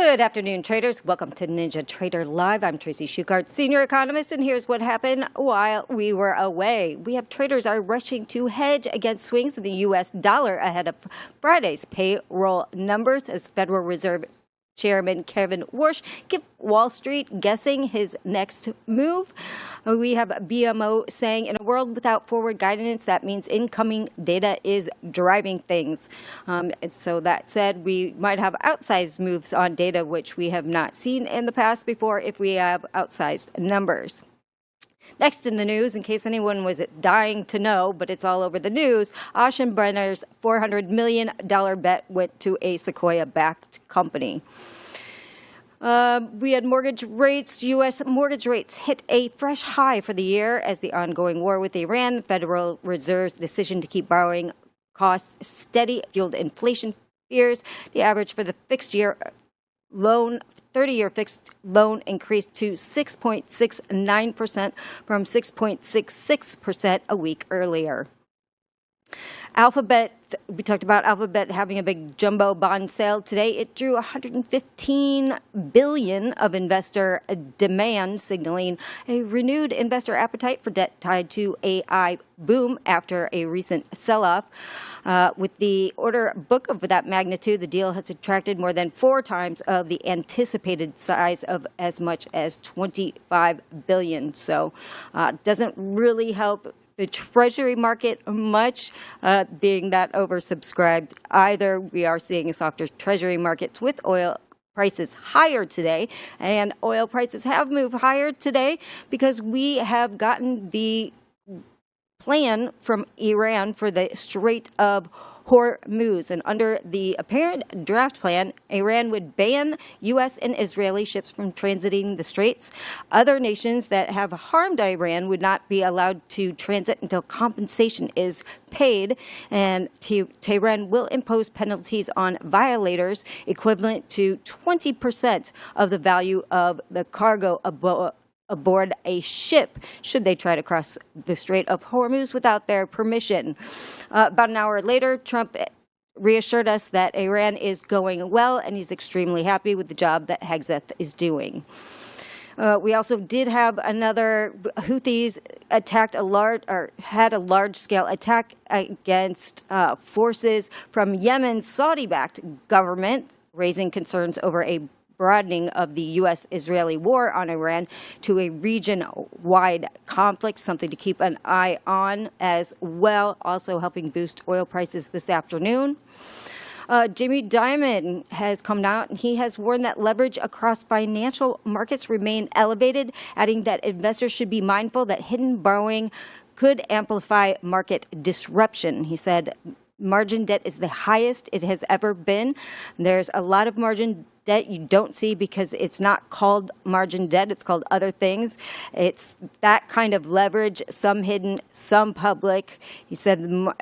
Good afternoon, traders. Welcome to NinjaTrader Live. I'm Tracy Shuchart, senior economist, and here's what happened while we were away. We have traders are rushing to hedge against swings in the U.S. dollar ahead of Friday's payroll numbers as Federal Reserve Chairman Kevin Warsh give Wall Street guessing his next move. We have BMO saying in a world without forward guidance, that means incoming data is driving things. And so that said, we might have outsized moves on data, which we have not seen in the past before if we have outsized numbers. Next in the news, in case anyone was dying to know, but it's all over the news, Brenner's $400 million bet went to a Sequoia-backed company. We had mortgage rates. U.S. mortgage rates hit a fresh high for the year as the ongoing war with Iran, the Federal Reserve's decision to keep borrowing costs steady, fueled inflation fears. The average for the fixed-year loan 30-year fixed loan increased to 6.69% from 6.66% a week earlier. Alphabet, we talked about Alphabet having a big jumbo bond sale today. It drew $115 billion of investor demand, signaling a renewed investor appetite for debt tied to AI boom after a recent sell-off. With the order book of that magnitude, the deal has attracted more than 4 times of the anticipated size of as much as $25 billion. So doesn't really help the Treasury market much, being that oversubscribed either. We are seeing softer Treasury markets with oil prices higher today, and oil prices have moved higher today because we have gotten the plan from Iran for the Strait of Hormuz. And under the apparent draft plan, Iran would ban U.S. and Israeli ships from transiting the straits. Other nations that have harmed Iran would not be allowed to transit until compensation is paid. And Tehran will impose penalties on violators equivalent to 20% of the value of the cargo aboard a ship should they try to cross the Strait of Hormuz without their permission. About an hour later, Trump reassured us that Iran is going well, and he's extremely happy with the job that Hegseth is doing. We also did have another Houthis had a large-scale attack against forces from Yemen's Saudi-backed government, raising concerns over a broadening of the U.S.-Israeli war on Iran to a region-wide conflict, something to keep an eye on as well, also helping boost oil prices this afternoon. Jamie Dimon has come out, and he has warned that leverage across financial markets remain elevated, adding that investors should be mindful that hidden borrowing could amplify market disruption. He said margin debt is the highest it has ever been. There's a lot of margin debt you don't see because it's not called margin debt. It's called other things. It's that kind of leverage, some hidden, some public. He said, and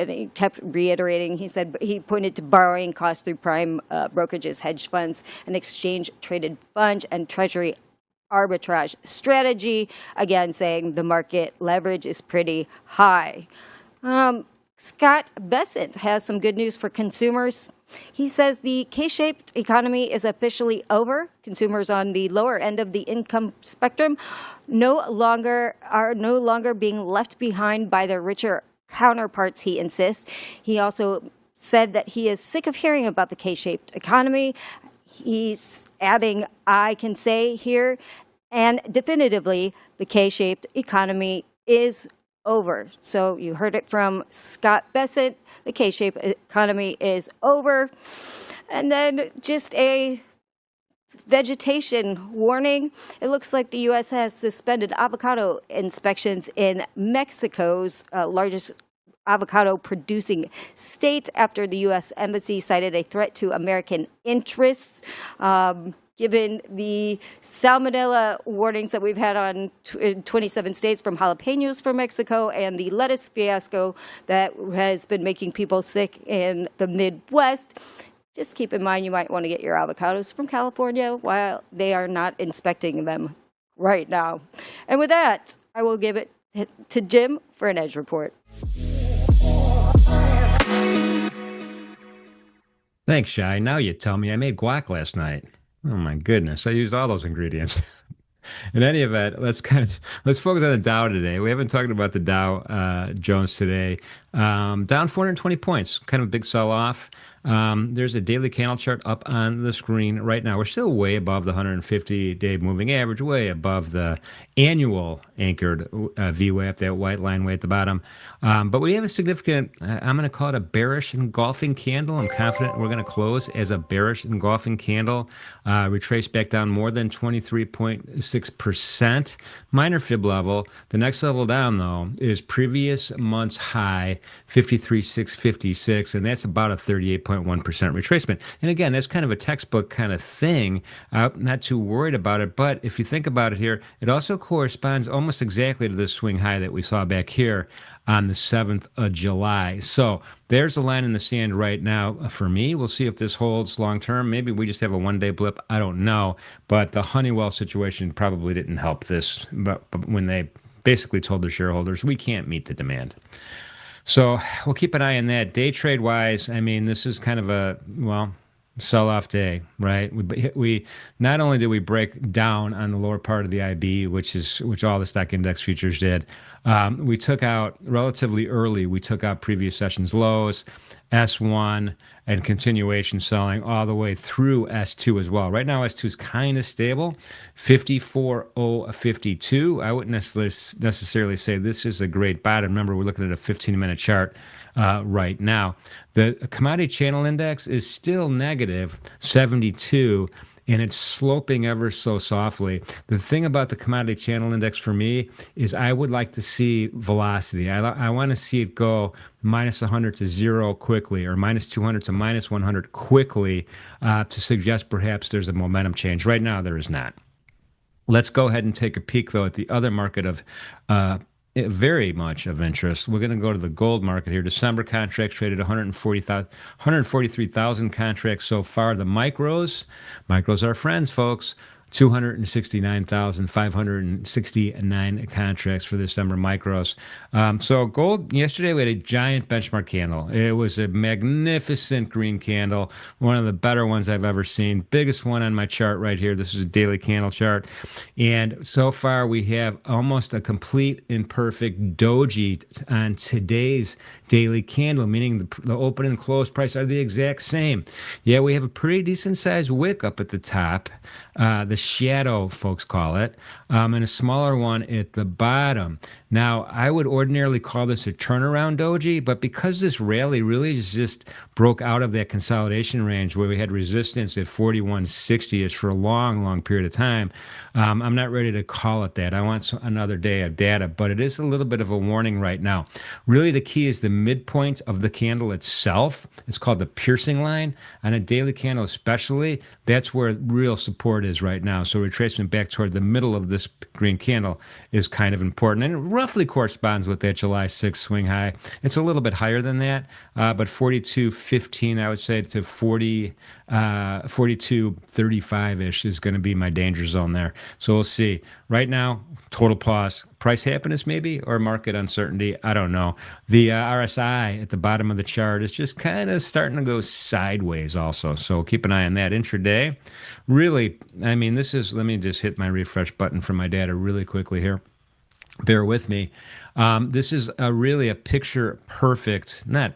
he kept reiterating, he said he pointed to borrowing costs through prime brokerages, hedge funds, an exchange-traded fund, and Treasury arbitrage strategy, again saying the market leverage is pretty high. Scott Bessent has some good news for consumers. He says the K-shaped economy is officially over. Consumers on the lower end of the income spectrum are no longer being left behind by their richer counterparts, he insists. He also said that he is sick of hearing about the K-shaped economy. He's adding, I can say here, and definitively, the K-shaped economy is over. So you heard it from Scott Bessent. The K-shaped economy is over. And then just a vegetation warning. It looks like the U.S. has suspended avocado inspections in Mexico's largest avocado producing state after the U.S. Embassy cited a threat to American interests. Given the salmonella warnings that we've had in 27 states from jalapenos from Mexico and the lettuce fiasco that has been making people sick in the Midwest, just keep in mind you might want to get your avocados from California while they are not inspecting them right now. And with that, I will give it to Jim for an Edge Report. Thanks, Shy. Now you tell me I made guac last night. Oh my goodness, I used all those ingredients. In any event, let's focus on the Dow today. We haven't talked about the Dow Jones today. Down 420 points, kind of a big sell-off. There's a daily candle chart up on the screen right now. We're still way above the 150-day moving average, way above the annual anchored VWAP, that white line way at the bottom. But we have a significant, I'm going to call it a bearish engulfing candle. I'm confident we're going to close as a bearish engulfing candle. Retrace back down more than 23.6%. Minor fib level. The next level down, though, is previous month's high, 53,656, and that's about a 38.1% retracement. And again, that's kind of a textbook kind of thing. Not too worried about it, but if you think about it here, it also corresponds almost exactly to the swing high that we saw back here on the 7th of July. So there's a line in the sand right now for me. We'll see if this holds long term. Maybe we just have a 1 day blip. I don't know. But the Honeywell situation probably didn't help this, but when they basically told their shareholders, we can't meet the demand. So we'll keep an eye on that. Day trade wise, I mean, this is kind of a, well, sell-off day, right? We not only did we break down on the lower part of the IB, which all the stock index futures did, we took out relatively early. We took out previous sessions lows, S1, and continuation selling all the way through S2 as well. Right now, S2 is kind of stable, 54.052. I wouldn't necessarily say this is a great bottom. Remember, we're looking at a 15-minute chart right now. The commodity channel index is still negative 72, and it's sloping ever so softly. The thing about the commodity channel index for me is I would like to see velocity. I want to see it go minus 100 to 0 quickly, or minus 200 to minus 100 quickly, to suggest perhaps there's a momentum change. Right now, there is not. Let's go ahead and take a peek, though, at the other market of very much of interest. We're going to go to the gold market here. December contracts traded 143,000 contracts so far. The micros are friends, folks. 269,569 contracts for the December micros. So gold, yesterday we had a giant benchmark candle. It was a magnificent green candle, one of the better ones I've ever seen. Biggest one on my chart right here. This is a daily candle chart. And so far we have almost a complete and perfect doji on today's daily candle, meaning the open and close price are the exact same. Yeah, we have a pretty decent sized wick up at the top. The shadow, folks call it, and a smaller one at the bottom. Now, I would ordinarily call this a turnaround doji, but because this rally really just broke out of that consolidation range where we had resistance at 4160-ish for a long, long period of time, I'm not ready to call it that. I want another day of data, but it is a little bit of a warning right now. Really, the key is the midpoint of the candle itself. It's called the piercing line. On a daily candle especially, that's where real support is right now. So retracement back toward the middle of this green candle is kind of important. And it roughly corresponds with that July 6th swing high. It's a little bit higher than that, but 42.15, I would say, to 42.35-ish is going to be my danger zone there. So we'll see. Right now, total pause. Price happiness maybe, or market uncertainty. I don't know. The RSI at the bottom of the chart is just kind of starting to go sideways also. So keep an eye on that. Intraday, really, I mean, let me just hit my refresh button for my data really quickly here. Bear with me. This is really a picture perfect, not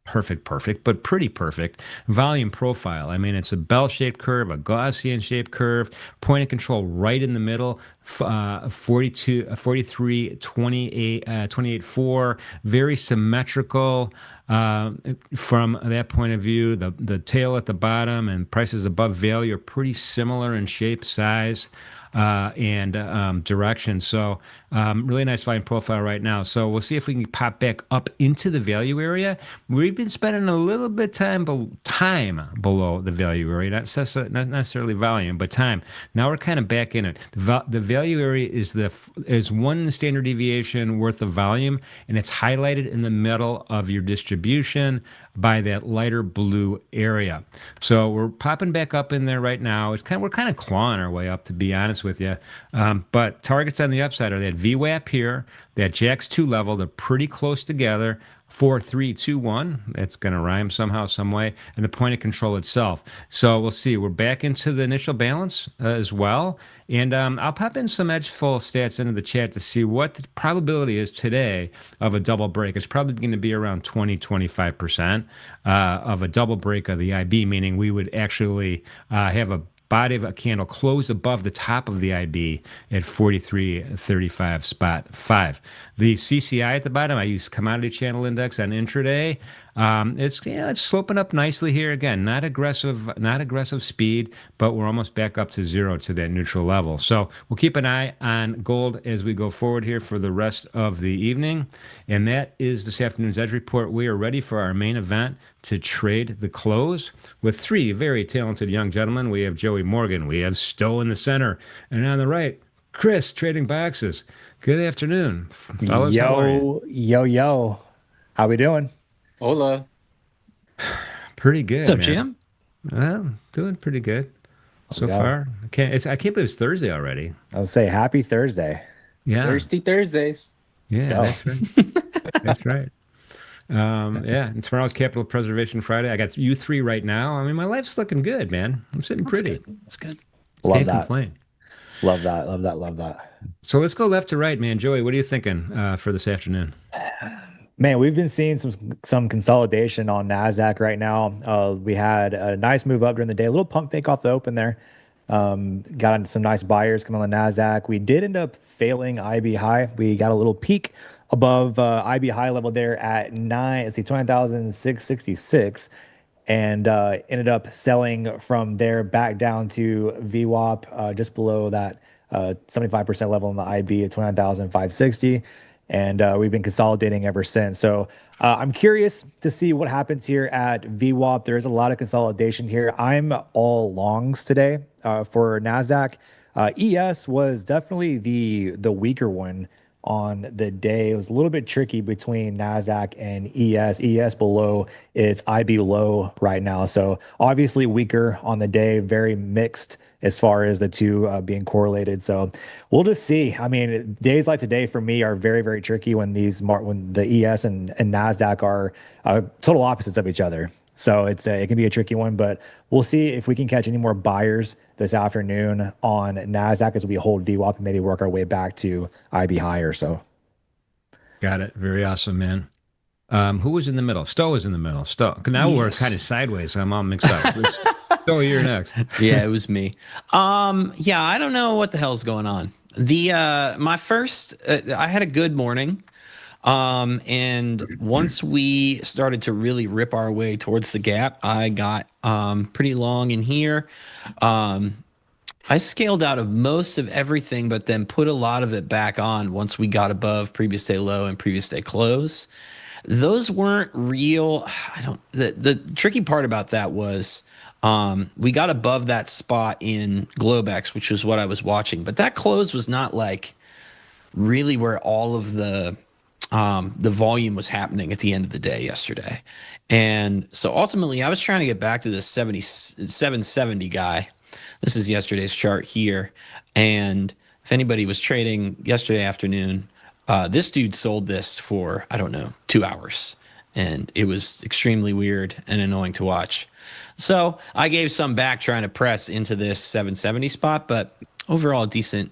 perfect, but pretty perfect volume profile. I mean, it's a bell-shaped curve, a Gaussian-shaped curve, point of control right in the middle, 42, 43, 28, 28.4, very symmetrical from that point of view. The tail at the bottom and prices above value are pretty similar in shape, size, and direction. So really nice volume profile right now. So we'll see if we can pop back up into the value area. We've been spending a little bit time below the value area, not necessarily volume, but time. Now we're kind of back in it. The value area is one standard deviation worth of volume, and it's highlighted in the middle of your distribution by that lighter blue area. So we're popping back up in there right now. We're kind of clawing our way up, to be honest with you. But targets on the upside are that VWAP here, that JAX2 level. They're pretty close together. 4321. It's going to rhyme somehow, some way, and the point of control itself. So we'll see. We're back into the initial balance as well. And I'll pop in some edge-full stats into the chat to see what the probability is today of a double break. It's probably going to be around 20-25% of a double break of the IB, meaning we would actually have a body of a candle close above the top of the IB at 43.35 The CCI at the bottom, I use commodity channel index on intraday. It's sloping up nicely here again. Not aggressive speed, but we're almost back up to zero to that neutral level. So we'll keep an eye on gold as we go forward here for the rest of the evening. And that is this afternoon's Edge Report. We are ready for our main event to trade the close with three very talented young gentlemen. We have Joey Morgan, we have Stowe in the center, and on the right, Chris trading boxes. Good afternoon, fellas. How are you? Yo. How we doing? Hola. Pretty good. What's up, man. Jim? Well, doing pretty good so far. I can't believe it's Thursday already. I'll say happy Thursday. Yeah. Thirsty Thursdays. Yeah, that's right. That's right. Yeah, and tomorrow's Capital Preservation Friday. I got you three right now. I mean, my life's looking good, man. I'm sitting pretty. That's good. Love Can't that. complain. Love that. So let's go left to right, man. Joey, what are you thinking for this afternoon? Man, we've been seeing some consolidation on NASDAQ right now. We had a nice move up during the day, a little pump fake off the open there. Got into some nice buyers coming on the NASDAQ. We did end up failing IB high. We got a little peak above IB high level there at 20,666 and ended up selling from there back down to VWAP just below that 75% level in the IB at 29,560. And we've been consolidating ever since. So I'm curious to see what happens here at VWAP. There's a lot of consolidation here. I'm all longs today for NASDAQ. ES was definitely the weaker one on the day. It was a little bit tricky between NASDAQ and ES. ES below its IB low right now. So obviously weaker on the day, very mixed as far as the two being correlated. So we'll just see. I mean, days like today for me are very, very tricky when when the ES and NASDAQ are total opposites of each other. So it can be a tricky one, but we'll see if we can catch any more buyers this afternoon on NASDAQ as we hold VWAP and maybe work our way back to IB higher. So Got it. Very awesome, man. Who was in the middle? Stowe was in the middle. Stowe. Now we're kind of sideways. So I'm all mixed up. Stowe, you're next. Yeah, it was me. Yeah, I don't know what the hell's going on. My first, I had a good morning. And once we started to really rip our way towards the gap, I got pretty long in here. I scaled out of most of everything, but then put a lot of it back on once we got above previous day low and previous day close. Those weren't real. The tricky part about that was we got above that spot in Globex, which was what I was watching, but that close was not like really where all of the volume was happening at the end of the day yesterday. And so ultimately I was trying to get back to this 770 guy. This is yesterday's chart here. And if anybody was trading yesterday afternoon, this dude sold this for, I don't know, 2 hours. And it was extremely weird and annoying to watch. So I gave some back trying to press into this 770 spot, but overall a decent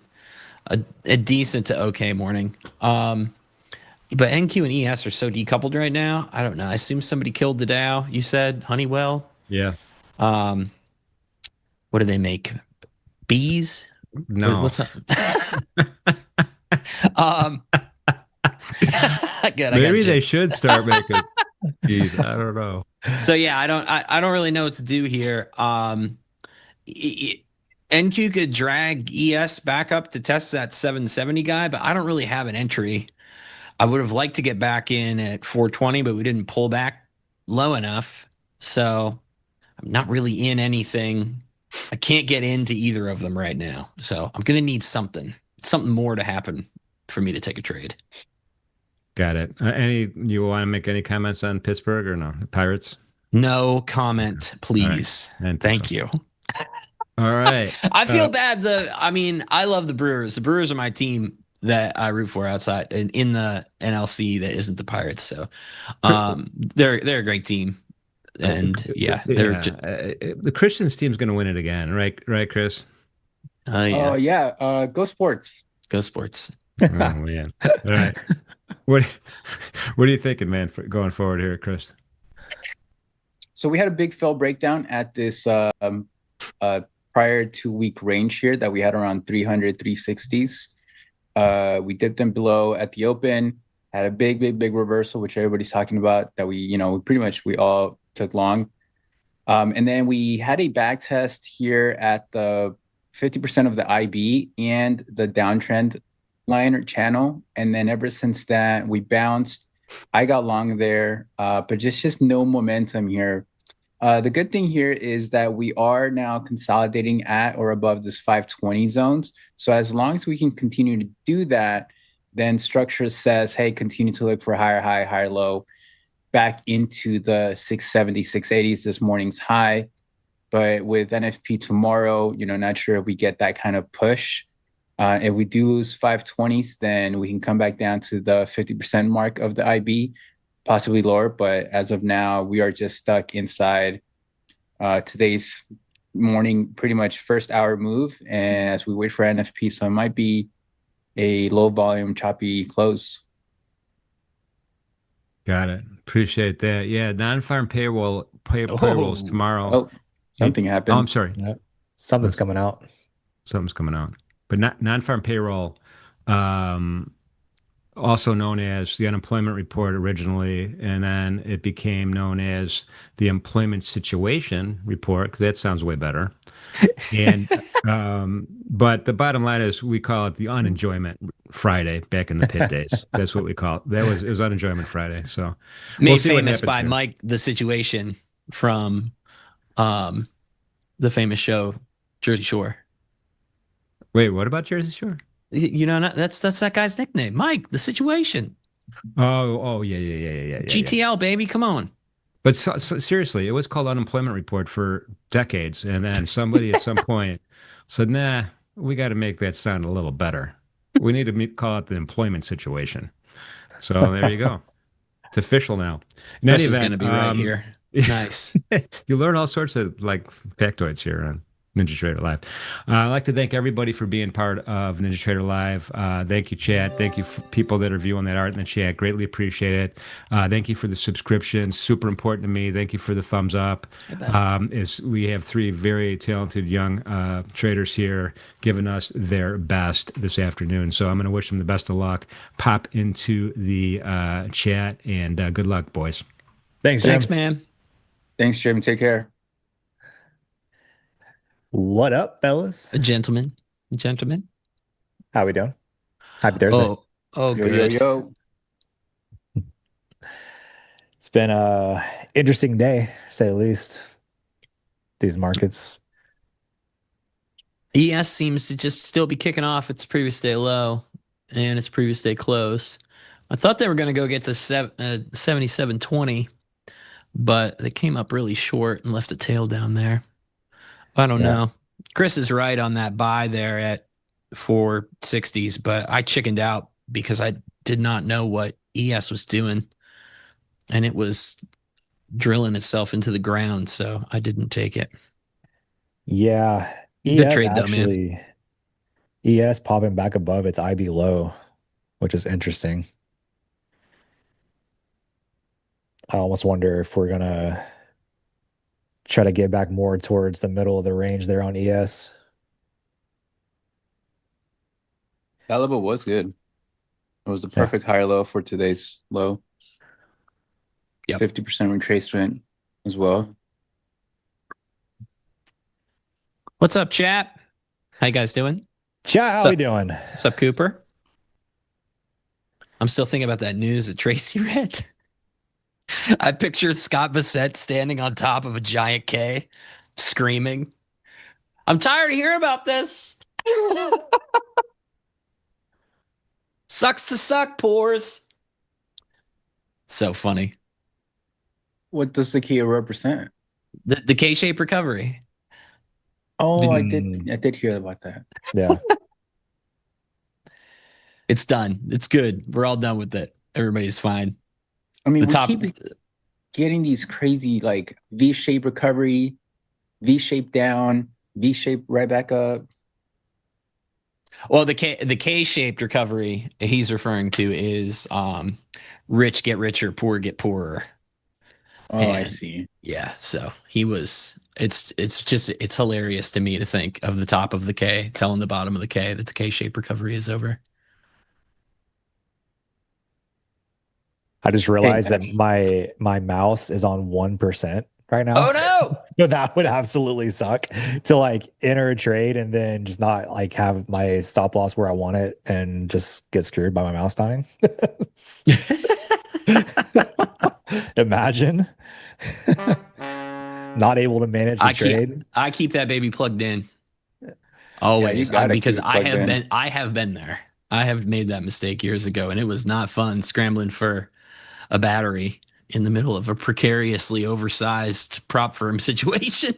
to okay morning. But NQ and ES are so decoupled right now. I don't know. I assume somebody killed the Dow. You said Honeywell. Yeah. What do they make? Bees? No. What's up? Maybe they should start making bees. I don't know. So yeah, I don't really know what to do here. NQ could drag ES back up to test that 770 guy, but I don't really have an entry. I would have liked to get back in at 420, but we didn't pull back low enough. So I'm not really in anything. I can't get into either of them right now. So I'm going to need something more to happen for me to take a trade. Got it. You want to make any comments on Pittsburgh or no? Pirates? No comment, please. Right. Thank you. All right. I feel bad. I love the Brewers. The Brewers are my team. that I root for outside in the NLC that isn't the Pirates. So they're a great team. And yeah, they're just, the Christians team's going to win it again, right? Right, Chris? oh Oh yeah, yeah, go sports. go sports. Oh man! All right, what what are you thinking, man, for going forward here, Chris? So we had a big fell breakdown at this prior 2 week range here that we had around 300, 360s. We dipped them below at the open, had a big reversal, which everybody's talking about, that we we all took long. And then we had a back test here at the 50% of the IB and the downtrend line or channel. And then ever since that, we bounced. I got long there, but just no momentum here. The good thing here is that we are now consolidating at or above this 520 zones. So as long as we can continue to do that, then structure says, hey, continue to look for higher high, higher low, back into the 670, 680s, this morning's high. But with NFP tomorrow, not sure if we get that kind of push. If we do lose 520s, then we can come back down to the 50% mark of the IB, possibly lower. But as of now, we are just stuck inside today's morning, pretty much first hour move. And as we wait for NFP, so it might be a low volume, choppy close. Got it. Appreciate that. Yeah, non-farm payrolls tomorrow. Oh, something happened. Oh, I'm sorry. Yep. Something's coming out. Something's coming out. But non-farm payroll, also known as the unemployment report originally, and then it became known as the employment situation report, because that sounds way better. And but the bottom line is we call it the unenjoyment Friday back in the pit days. That's what we call it. It was unenjoyment Friday. So Made see what famous happens by here. Mike the Situation from the famous show Jersey Shore. Wait, what about Jersey Shore? You know, that's that guy's nickname, Mike the Situation. Yeah. GTL baby, come on. But so seriously, it was called unemployment report for decades, and then somebody at some point said, "Nah, we got to make that sound a little better. We need to call it the employment situation." So there you go. It's official now. In This any is event, going to be right here. Nice. You learn all sorts of factoids here on NinjaTrader Live. I'd like to thank everybody for being part of NinjaTrader Live. Thank you, chat. Thank you, people that are viewing that art in the chat. Greatly appreciate it. Thank you for the subscription. Super important to me. Thank you for the thumbs up. We have three very talented young traders here giving us their best this afternoon. So I'm going to wish them the best of luck. Pop into the chat, and good luck, boys. Thanks, Jim. Thanks, man. Thanks, Jim. Take care. What up, fellas? Gentlemen. How we doing? Happy Thursday. Oh, Yo, good. yo. It's been a interesting day, to say the least. These markets. ES seems to just still be kicking off its previous day low and its previous day close. I thought they were going to go get to 77.20, but they came up really short and left a tail down there. I don't know. Chris is right on that buy there at 460s, but I chickened out because I did not know what ES was doing, and it was drilling itself into the ground, so I didn't take it. Yeah. Good ES trade, though, actually, man. ES popping back above its IB low, which is interesting. I almost wonder if we're going to try to get back more towards the middle of the range there on ES. That level was good. It was the perfect higher low for today's low. Yep. 50% retracement as well. What's up, chat? How you guys doing? Chat, how we doing? What's up, Cooper? I'm still thinking about that news that Tracy read. I pictured Scott Bassett standing on top of a giant K, screaming, "I'm tired of hearing about this." Sucks to suck, pores. So funny. What does the key represent? The K-shaped recovery. Oh, I did hear about that. Yeah. It's done. It's good. We're all done with it. Everybody's fine. I mean, The we top. keep getting these crazy like V-shaped recovery, V-shaped down, V-shaped right back up. Well, the K-shaped recovery he's referring to is rich get richer, poor get poorer. Oh, And I see. yeah, so he was. It's hilarious to me to think of the top of the K telling the bottom of the K that the K-shaped recovery is over. I just Hey, realized that my mouse is on 1% right now. Oh no! So that would absolutely suck to like enter a trade and then just not like have my stop loss where I want it and just get screwed by my mouse dying. Imagine not able to manage the trade. I keep that baby plugged in yeah, you always gotta because keep it plugged in. I have been there. I have made that mistake years ago, and it was not fun scrambling for a battery in the middle of a precariously oversized prop firm situation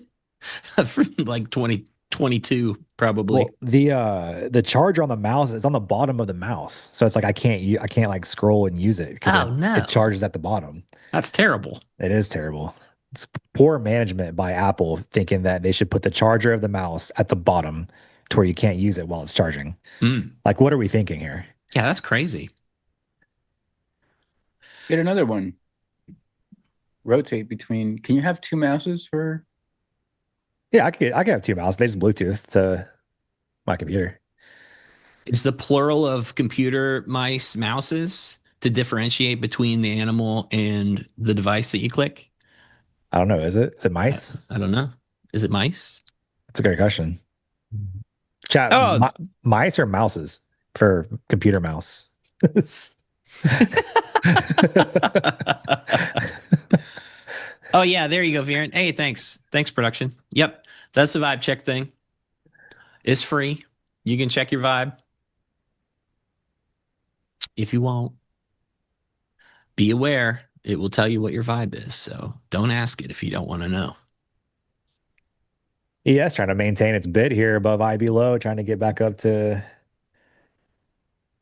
from like 2022 probably. Well, the charger on the mouse is on the bottom of the mouse, so it's like I can't like scroll and use it because Oh, no. it charges at the bottom. That's terrible. It is terrible. It's poor management by Apple thinking that they should put the charger of the mouse at the bottom to where you can't use it while it's charging. Like, what are we thinking here? Yeah, that's crazy. Get another one. Rotate between. Can you have two mouses for? Yeah, I could have two mouses. They just Bluetooth to my computer. Is the plural of computer mice mouses to differentiate between the animal and the device that you click? I don't know. Is it? Is it mice? I don't know. Is it mice? That's a great question. Chat. Oh. Mice or mouses for computer mouse? Oh yeah, there you go, Viren. Hey, thanks. Thanks, production. Yep. That's the vibe check thing. It's free. You can check your vibe. If you won't, be aware it will tell you what your vibe is. So don't ask it if you don't want to know. ES trying to maintain its bid here above IB low, trying to get back up to,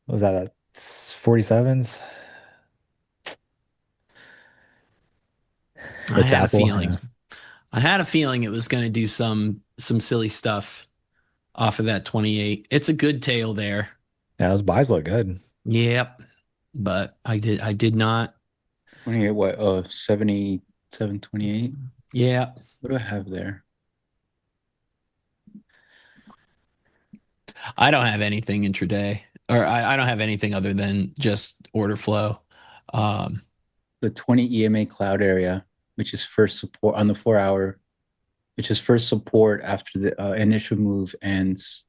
what was that, 47s? I had a feeling. I had a feeling it was going to do some silly stuff off of that 28. It's a good tail there. Yeah, those buys look good. Yep. But I did not. 28, what? 77.28. Yeah. What do I have there? I don't have anything intraday, or I don't have anything other than just order flow. The 20 EMA cloud area, which is first support on the 4-hour, which is first support after the initial move ends.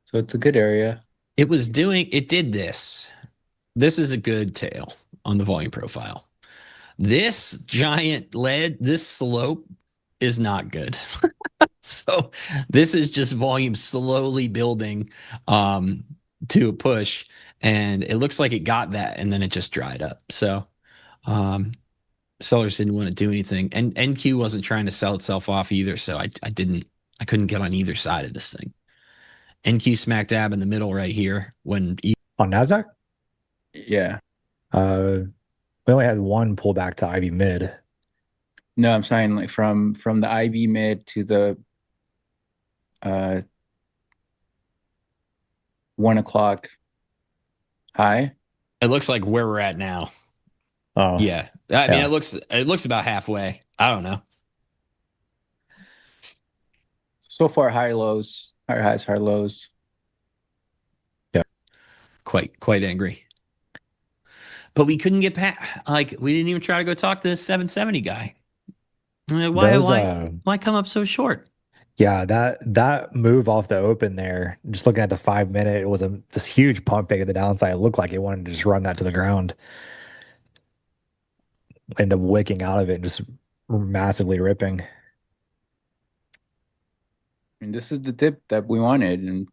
So it's a good area. It did this. This is a good tail on the volume profile. This giant this slope is not good. So this is just volume slowly building to a push, and it looks like it got that, and then it just dried up. So sellers didn't want to do anything, and NQ wasn't trying to sell itself off either. So I couldn't get on either side of this thing. NQ smack dab in the middle right here when on NASDAQ. Yeah. We only had one pullback to IB mid. No, I'm saying like from the IB mid to the 1 o'clock high. it looks like where we're at now. Oh Yeah. I mean, it looks about halfway. I don't know. So far, higher lows, higher highs, higher lows. Yeah. Quite angry. But we couldn't get past, like, we didn't even try to go talk to this 770 guy. Like, why come up so short? Yeah, that move off the open there, just looking at the 5-minute, it was this huge pump fake at the downside. It looked like it wanted to just run that to the ground. End up wicking out of it and just massively ripping. I mean, this is the dip that we wanted, and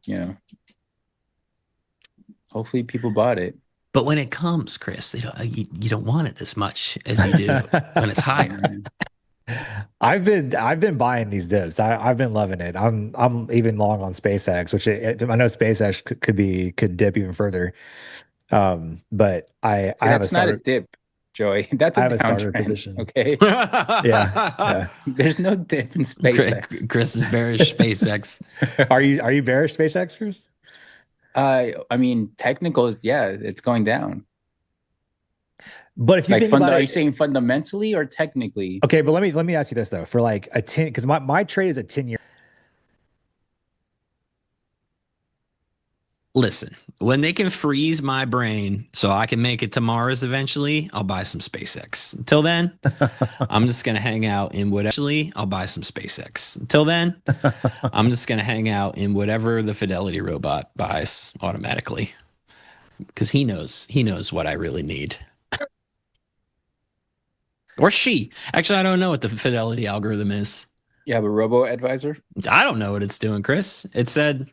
hopefully people bought it. But when it comes, Chris, you don't want it as much as you do when it's higher. I've been buying these dips. I've been loving it. I'm even long on SpaceX, which I know SpaceX could dip even further. But I have a That's not a starter dip, Joey. That's I a have a starter downtrend. position. Okay. Yeah, yeah. There's no dip in SpaceX. Chris is bearish SpaceX. Are you bearish SpaceX, Chris? I mean, technicals, yeah, it's going down. But if you Like think about are you it, saying fundamentally or technically? okay, but let me ask you this though. For like a 10, because my trade is a 10-year. Listen, when they can freeze my brain so I can make it to Mars eventually, I'll buy some SpaceX. Until then, I'm just going to hang out in whatever. Actually, I'll buy some SpaceX. Until then, I'm just going to hang out in whatever the Fidelity robot buys automatically because he knows what I really need. Or she. Actually, I don't know what the Fidelity algorithm is. You have a robo advisor? I don't know what it's doing, Chris. It said,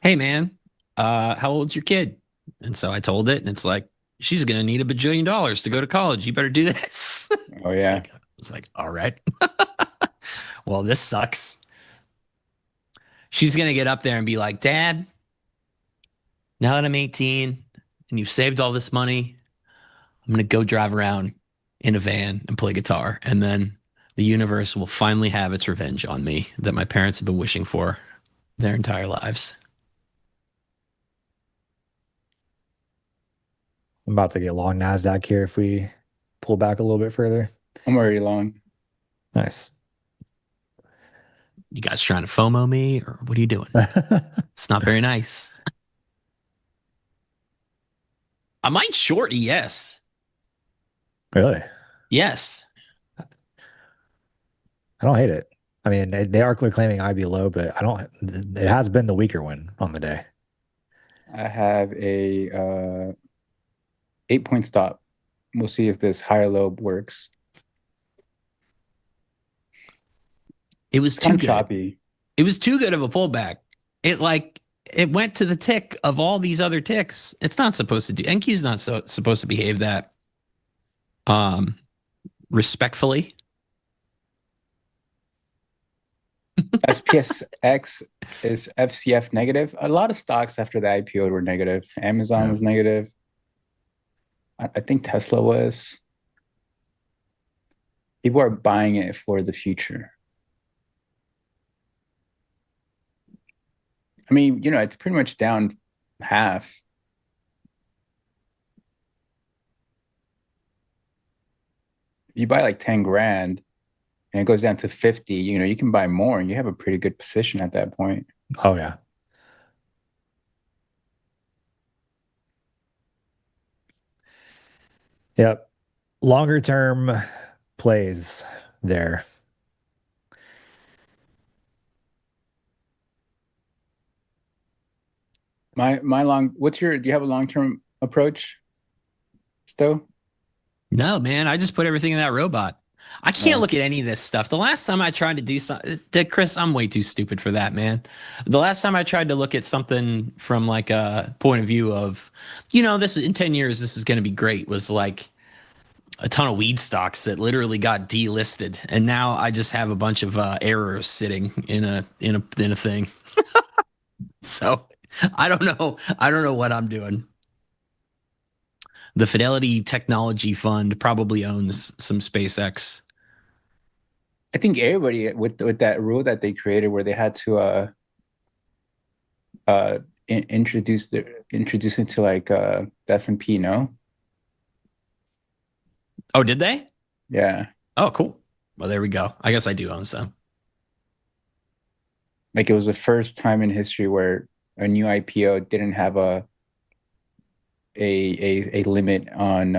"Hey man, how old's your kid?" And so I told it, and it's like, "She's gonna need $1 bajillion to go to college. You better do this." Oh yeah. It's like, all right. Well, this sucks. She's gonna get up there and be like, "Dad, now that I'm 18 and you've saved all this money, I'm gonna go drive around in a van and play guitar, and then the universe will finally have its revenge on me that my parents have been wishing for their entire lives." I'm about to get long Nasdaq here if we pull back a little bit further. I'm already long. Nice. You guys trying to FOMO me, or what are you doing? It's not very nice. I might short ES. Really? Yes. I don't hate it. I mean, they are clearly claiming IB low, but I don't. It has been the weaker one on the day. I have a 8-point stop. We'll see if this higher low works. It was Kind too of good. choppy. It was too good of a pullback. It went to the tick of all these other ticks. It's not supposed to do. NQ's not supposed to behave that respectfully. SPSX is FCF negative. A lot of stocks after the IPO were negative. Amazon was negative. I think Tesla was. People are buying it for the future. I mean, it's pretty much down half. If you buy like 10 grand and it goes down to 50, you can buy more and you have a pretty good position at that point. Oh yeah. Yep. Longer term plays there. Do you have a long-term approach, Stowe? No, man. I just put everything in that robot. I can't look at any of this stuff. The last time I tried to do something, Chris, I'm way too stupid for that, man. The last time I tried to look at something from like a point of view of, this is in 10 years, this is going to be great, was like a ton of weed stocks that literally got delisted. And now I just have a bunch of errors sitting in a thing. So I don't know. I don't know what I'm doing. The Fidelity Technology Fund probably owns some SpaceX. I think everybody with that rule that they created where they had to introduce into like the S&P, no? Oh, did they? Yeah. Oh, cool. Well, there we go. I guess I do own some. Like it was the first time in history where a new IPO didn't have a limit on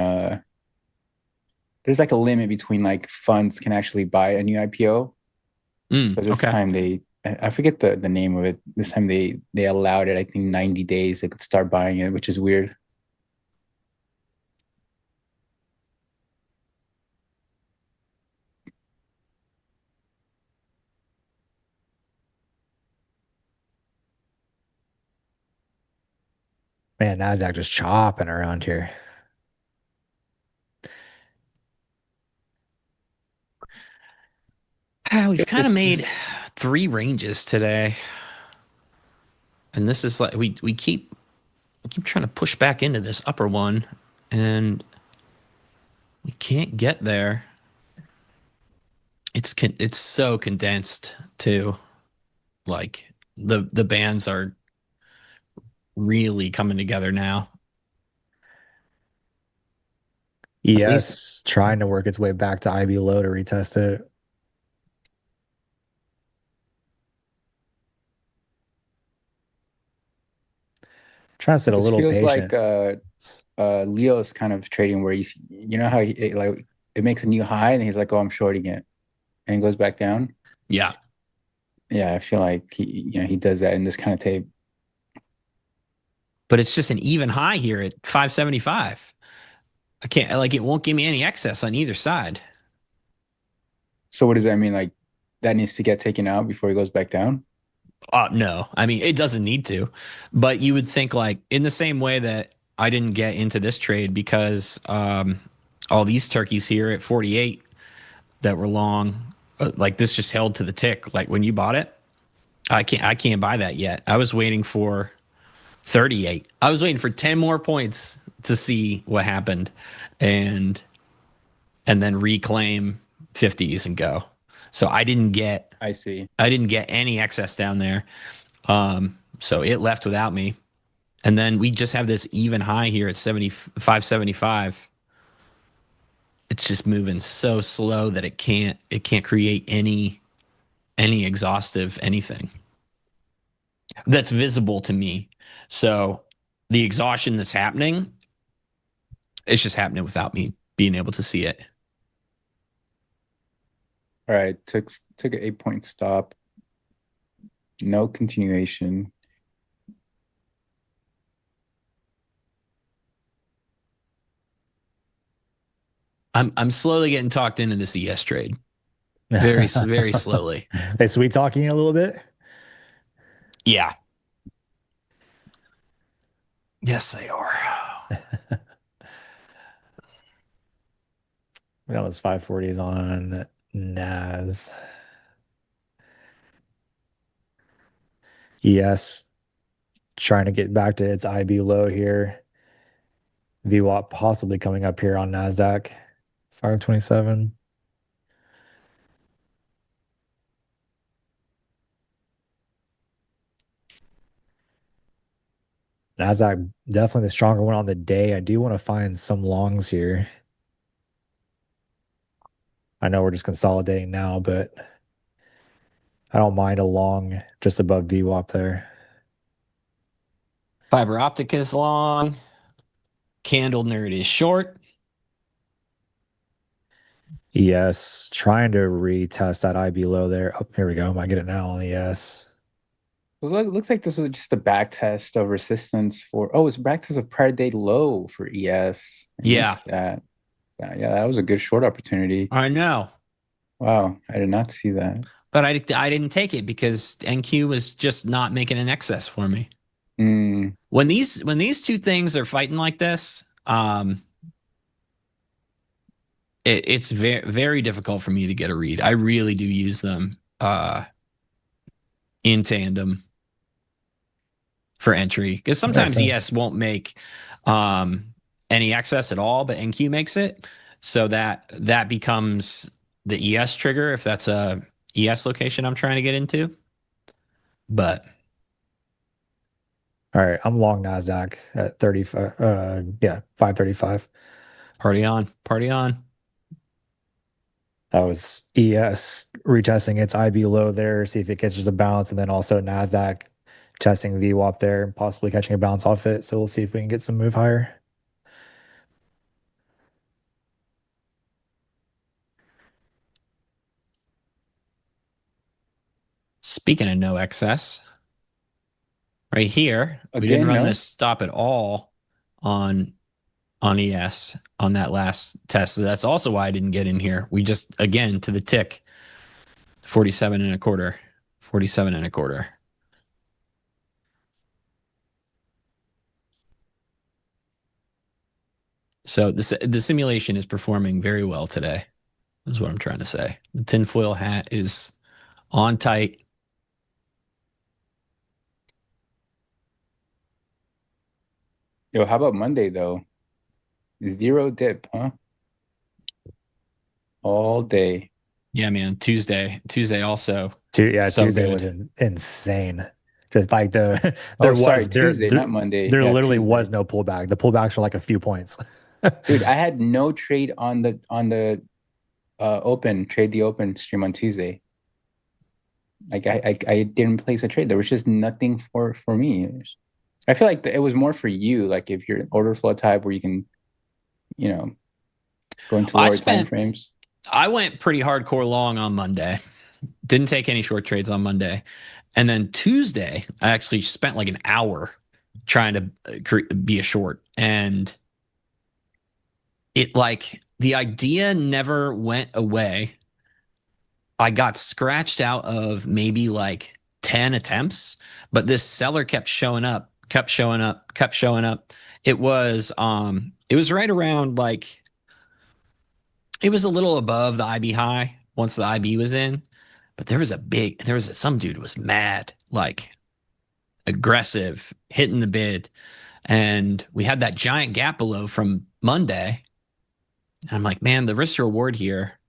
there's like a limit between like funds can actually buy a new IPO. But this time I forget the name of it. This time they allowed it, I think 90 days they could start buying it, which is weird. Man, Nasdaq just chopping around here. We've kind of This- made 3 ranges today. And this is like we keep trying to push back into this upper one, and we can't get there. It's so condensed too. Like the bands are really coming together now. Yes, trying to work its way back to IB low to retest it. Trying to sit a this little feels patient. like Leo's kind of trading where he's, you know how like it makes a new high and he's like, oh, I'm shorting it, and he goes back down. Yeah. Yeah, I feel like he does that in this kind of tape. But it's just an even high here at 575. I can't, like, it won't give me any excess on either side. So what does that mean? Like that needs to get taken out before he goes back down? No, I mean, it doesn't need to, but you would think, like, in the same way that I didn't get into this trade because all these turkeys here at 48 that were long, like this just held to the tick. Like when you bought it, I can't buy that yet. I was waiting for 38. I was waiting for 10 more points to see what happened, and then reclaim 50s and go. So I didn't get I see. any excess down there. So it left without me. And then we just have this even high here at 575. It's just moving so slow that it can't create any exhaustive anything that's visible to me. So the exhaustion that's happening, it's just happening without me being able to see it. All right, took an 8-point stop. No continuation. I'm slowly getting talked into this ES trade. Very slowly. They sweet talking a little bit. Yeah. Yes, they are. We got those 540s on NAS. Yes, trying to get back to its IB low here. VWAP possibly coming up here on NASDAQ. 527. NASDAQ definitely the stronger one on the day. I do want to find some longs here. I know we're just consolidating now, but I don't mind a long just above VWAP there. Fiber optic is long. Candle nerd is short. Yes, trying to retest that IB low there. Oh, here we go. I get it now on the yes. Well, it looks like this was just a back test of resistance for. Oh, it's a back test of prior day low for ES. I Yeah. missed that. Yeah, that was a good short opportunity. I know. Wow, I did not see that. But I didn't take it because NQ was just not making an excess for me. Mm, When these two things are fighting like this, it's very, very difficult for me to get a read. I really do use them in tandem for entry, because sometimes ES won't make any excess at all, but NQ makes it, so that becomes the ES trigger if that's a ES location I'm trying to get into. But All right, I'm long NASDAQ at 35. Yeah, 535. party on, party on. That was ES retesting its IB low there, see if it catches a bounce, and then also NASDAQ testing VWAP there and possibly catching a bounce off it. So we'll see if we can get some move higher. Speaking of no excess, right here, we Again, didn't run no? this stop at all on ES on that last test. So that's also why I didn't get in here. We just, again, to the tick, 47 and a quarter, 47 and a quarter. So the simulation is performing very well today is what I'm trying to say. The tinfoil hat is on tight. Yo, how about Monday though? Zero dip, huh? All day. Yeah, man. Tuesday also so Tuesday was good. insane. Just like the Oh, sorry, Tuesday, not Monday. there Yeah, literally Tuesday. was no pullback. The pullbacks were like a few points. Dude, I had no trade on the trade the open stream on Tuesday. Like I didn't place a trade. There was just nothing for me. I feel like it was more for you, like if you're an order flow type where you can, you know, go into lower time frames. I went pretty hardcore long on Monday. Didn't take any short trades on Monday. And then Tuesday, I actually spent like an hour trying to be a short. And it like the idea never went away. I got scratched out of maybe like 10 attempts, but this seller kept showing up, kept showing up, kept showing up. It was right around like, it was a little above the IB high once the IB was in, but some dude was mad, like aggressive, hitting the bid. And we had that giant gap below from Monday. And I'm like, man, the risk to reward here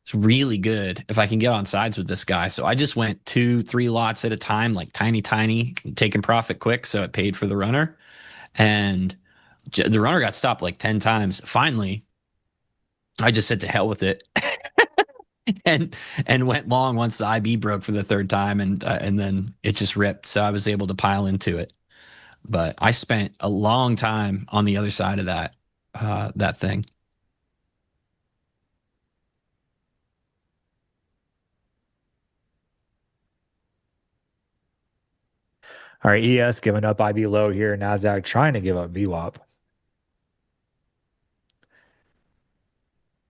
is really good if I can get on sides with this guy. So I just went 2-3 lots at a time, like tiny, taking profit quick. So it paid for the runner. And the runner got stopped like 10 times. Finally, I just said to hell with it. and went long once the IB broke for the third time, and then it just ripped. So I was able to pile into it. But I spent a long time on the other side of that thing. All right, ES giving up IB low here. NASDAQ trying to give up VWAP.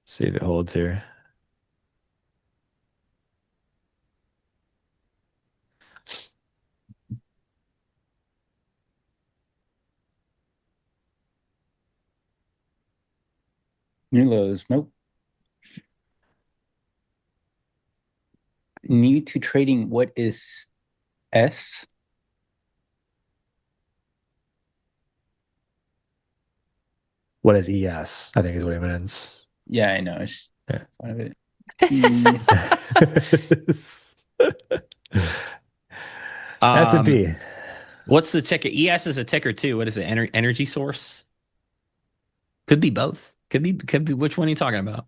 See if it holds here. New lows, nope. New to trading, what is S? What is ES? I think is what it means. Yeah, I know. It's fun of it. S&P. What's the ticker? ES is a ticker too. What is it? Energy source? Could be both. Could be. Which one are you talking about?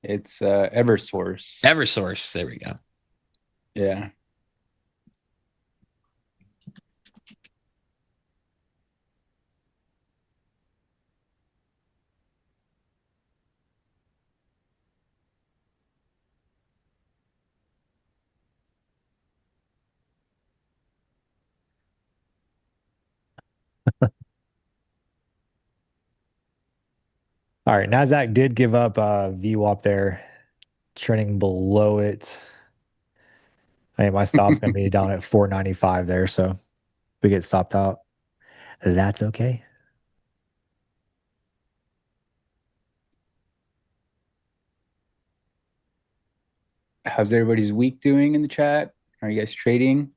It's Eversource. Eversource. There we go. Yeah. All right, NASDAQ did give up VWAP there, trending below it. I mean, my stop's going to be down at 495 there, so if we get stopped out, that's okay. How's everybody's week doing in the chat? Are you guys trading?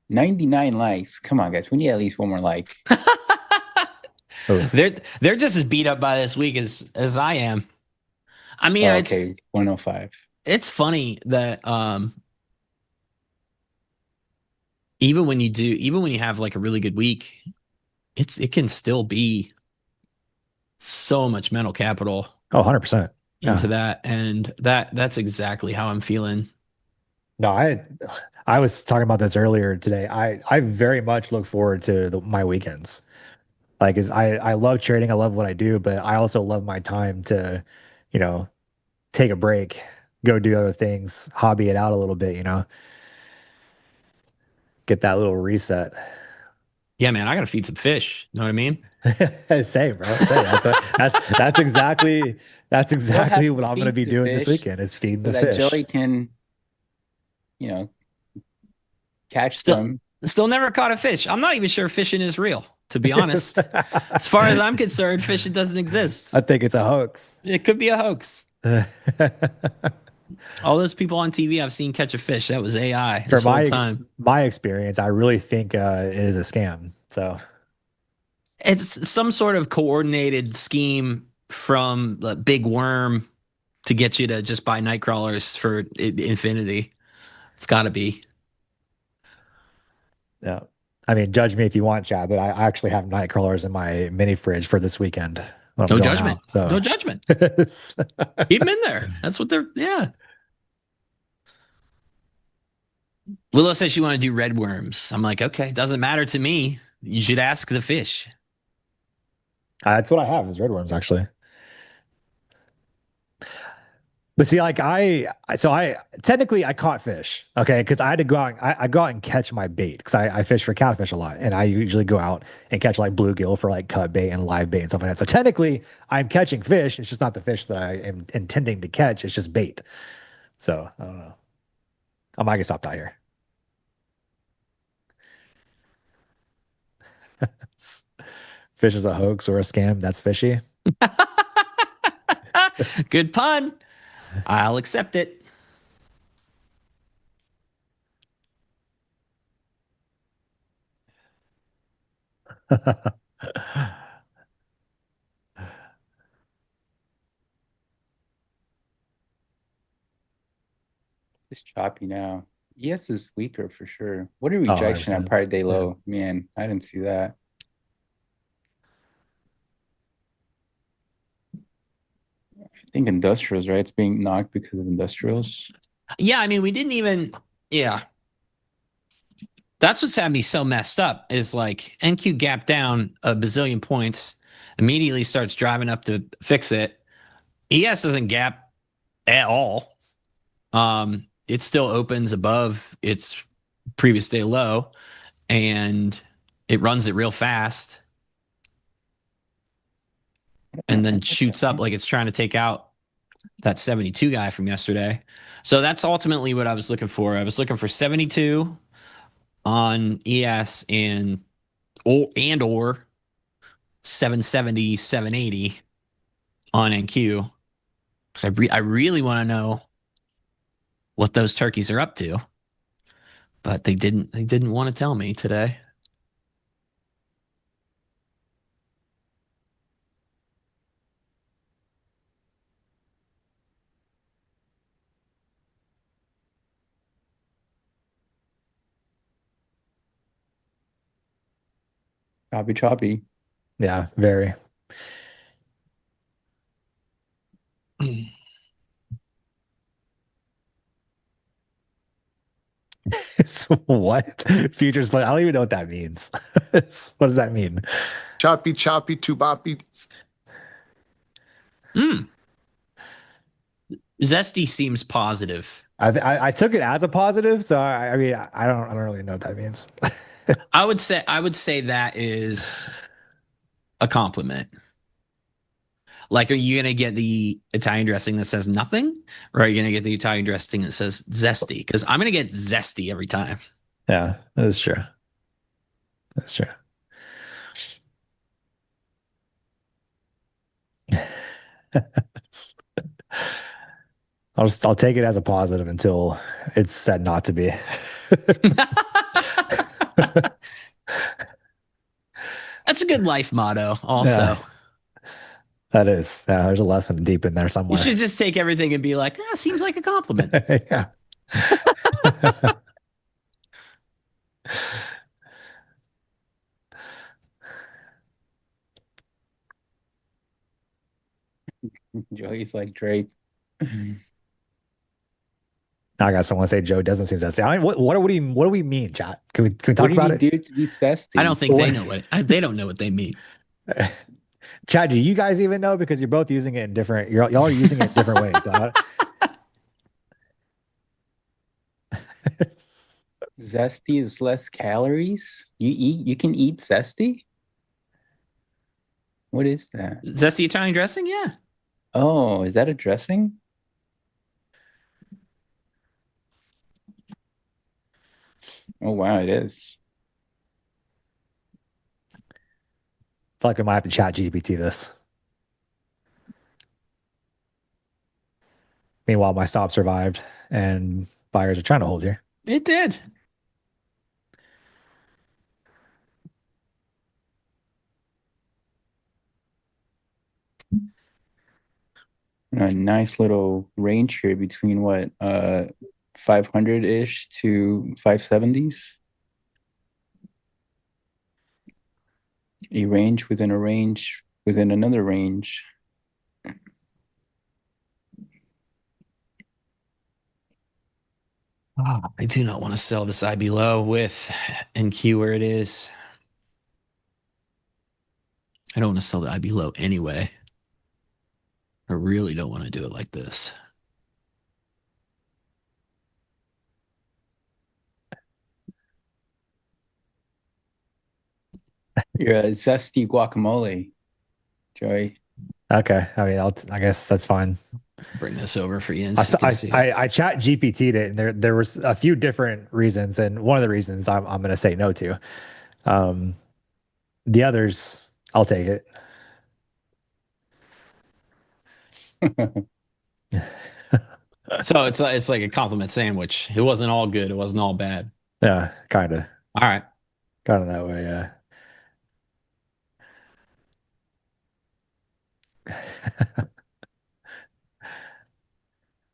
99 likes. Come on, guys. We need at least one more like. They're just as beat up by this week as I am. I mean, okay, 105. It's funny that even when you have like a really good week, it can still be so much mental capital. Oh, 100%. Into that, and that's exactly how I'm feeling. No, I was talking about this earlier today. I very much look forward to my weekends. Like, I love trading, I love what I do, but I also love my time to, take a break, go do other things, hobby it out a little bit, get that little reset. Yeah, man, I gotta feed some fish. Know what I mean? Same, bro. Same. That's exactly what I'm gonna be doing this weekend is feeding the fish. That Joey can, catch them. Still never caught a fish. I'm not even sure fishing is real. to be honest. As far as I'm concerned, fish doesn't exist. I think it's a hoax. It could be a hoax. All those people on TV I've seen catch a fish, that was AI For this whole time. my experience, I really think it is a scam. So It's some sort of coordinated scheme from the big worm to get you to just buy night crawlers for infinity. It's got to be. yeah, I mean, judge me if you want, Chad, but I actually have night crawlers in my mini fridge for this weekend. When I'm No going judgment. out, so No judgment. Keep them in there. That's what they're, yeah. Willow says she want to do red worms. I'm like, okay, doesn't matter to me. You should ask the fish. that's what I have is red worms actually. But see, like I technically I caught fish, okay, because I had to go out. I go out and catch my bait because I fish for catfish a lot, and I usually go out and catch like bluegill for like cut bait and live bait and stuff like that. So technically, I'm catching fish. It's just not the fish that I am intending to catch. It's just bait. So I don't know. I might get stopped out here. Fish is a hoax or a scam. That's fishy. Good pun. I'll accept it. It's choppy now. ES is weaker for sure. What a Oh, rejection at 100%. prior day Yeah. low. Man, I didn't see that. I think industrials, right? It's being knocked because of industrials. Yeah, I mean, we didn't even, yeah. That's what's had me so messed up is like NQ gap down a bazillion points, immediately starts driving up to fix it. ES doesn't gap at all. It still opens above its previous day low and it runs it real fast and then shoots up like it's trying to take out that 72 guy from yesterday. So that's ultimately what I was looking for. I was looking for 72 on ES and or 770, 780 on NQ. Because I really want to know what those turkeys are up to. But they didn't want to tell me today. Choppy, choppy. Yeah, very. It's what? Futures play. I don't even know what that means. What does that mean? Choppy, choppy, tubapi. Zesty seems positive. I took it as a positive, so I mean I don't really know what that means. I would say that is a compliment. Like, are you gonna get the Italian dressing that says nothing, or are you gonna get the Italian dressing that says zesty? Because I'm gonna get zesty every time. Yeah, that's true. That's true. I'll take it as a positive until it's said not to be. That's a good life motto. Also, Yeah, that is. Yeah, there's a lesson deep in there you somewhere. should just take everything and be like, seems like a compliment. Yeah. Joey's like Drake. Now I got someone say Joe doesn't seem zesty. I mean, what do we mean, chat? Can we talk What did about he it? do to be zesty? I don't think they know they don't know what they mean. Chad, do you guys even know? Because you're both using it in different. Y'all are using it in different ways. Zesty is less calories. You can eat zesty. What is that? Zesty Italian dressing, yeah. Oh, is that a dressing? Oh wow, it is. feel like we might have to chat GPT this. Meanwhile, my stop survived and buyers are trying to hold here. It did. A nice little range here between what 500-ish to 570s. A range within a range within another range. I do not want to sell this IB low with NQ where it is. I don't want to sell the IB low anyway. I really don't want to do it like this. You're a zesty guacamole, Joey. Okay. I mean, I guess that's fine. Bring this over for you. I chat GPT'd it, and there was a few different reasons, and one of the reasons I'm going to say no to. The others, I'll take it. So it's like a compliment sandwich. It wasn't all good. It wasn't all bad. Yeah, kind of. All right. Kind of that way, yeah.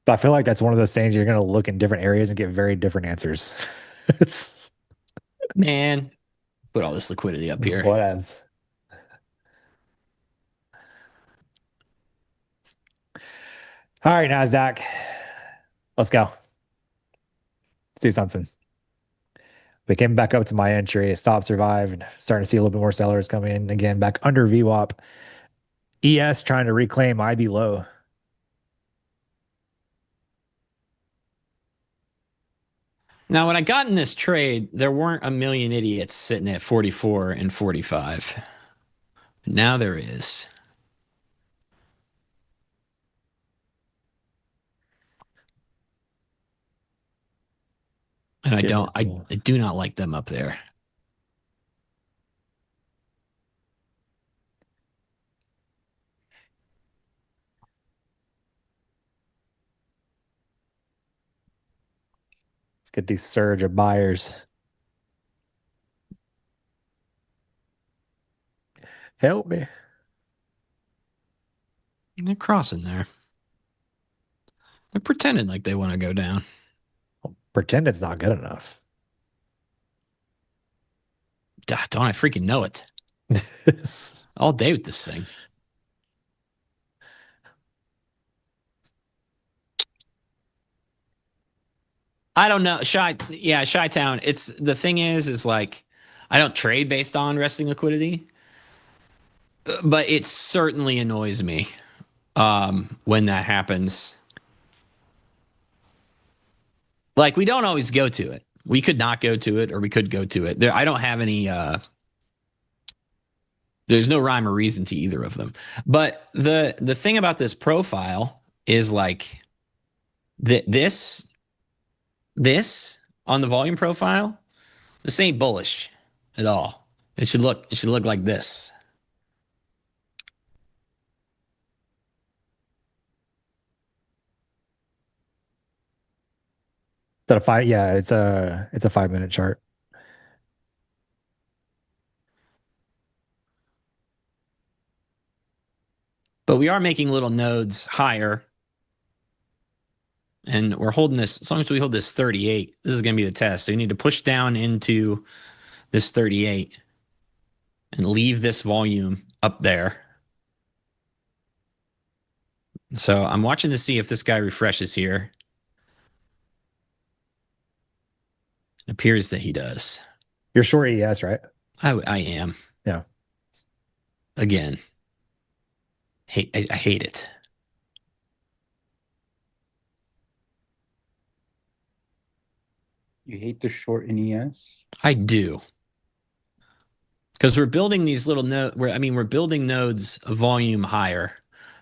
But I feel like that's one of those things you're going to look in different areas and get very different answers. It's Man, put all this liquidity up here. what else? All right, NASDAQ. Let's go. Let's do something. We came back up to my entry, stop, survive, and starting to see a little bit more sellers coming in again, back under VWAP. ES trying to reclaim IB low. Now, when I got in this trade, there weren't a million idiots sitting at 44 and 45. Now there is. And I do not like them up there. Let's get these surge of buyers. Help me. They're crossing there. They're pretending like they want to go down. Pretend it's not good enough. Don't I freaking know it? All day with this thing. I don't know. Chi-Town. It's the thing is like I don't trade based on resting liquidity, but it certainly annoys me when that happens. Like we don't always go to it. We could not go to it, or we could go to it. I don't have any. There's no rhyme or reason to either of them. But the thing about this profile is like this on the volume profile, this ain't bullish at all. It should look like this. Is that a 5? Yeah, it's a 5-minute chart. But we are making little nodes higher. And we're holding this, as long as we hold this 38, this is going to be the test. So you need to push down into this 38 and leave this volume up there. So I'm watching to see if this guy refreshes here. It appears that he does. You're short ES, right? I am. Yeah. Again, I hate it. You hate the short in ES? I do. Because we're building these little we're building nodes volume higher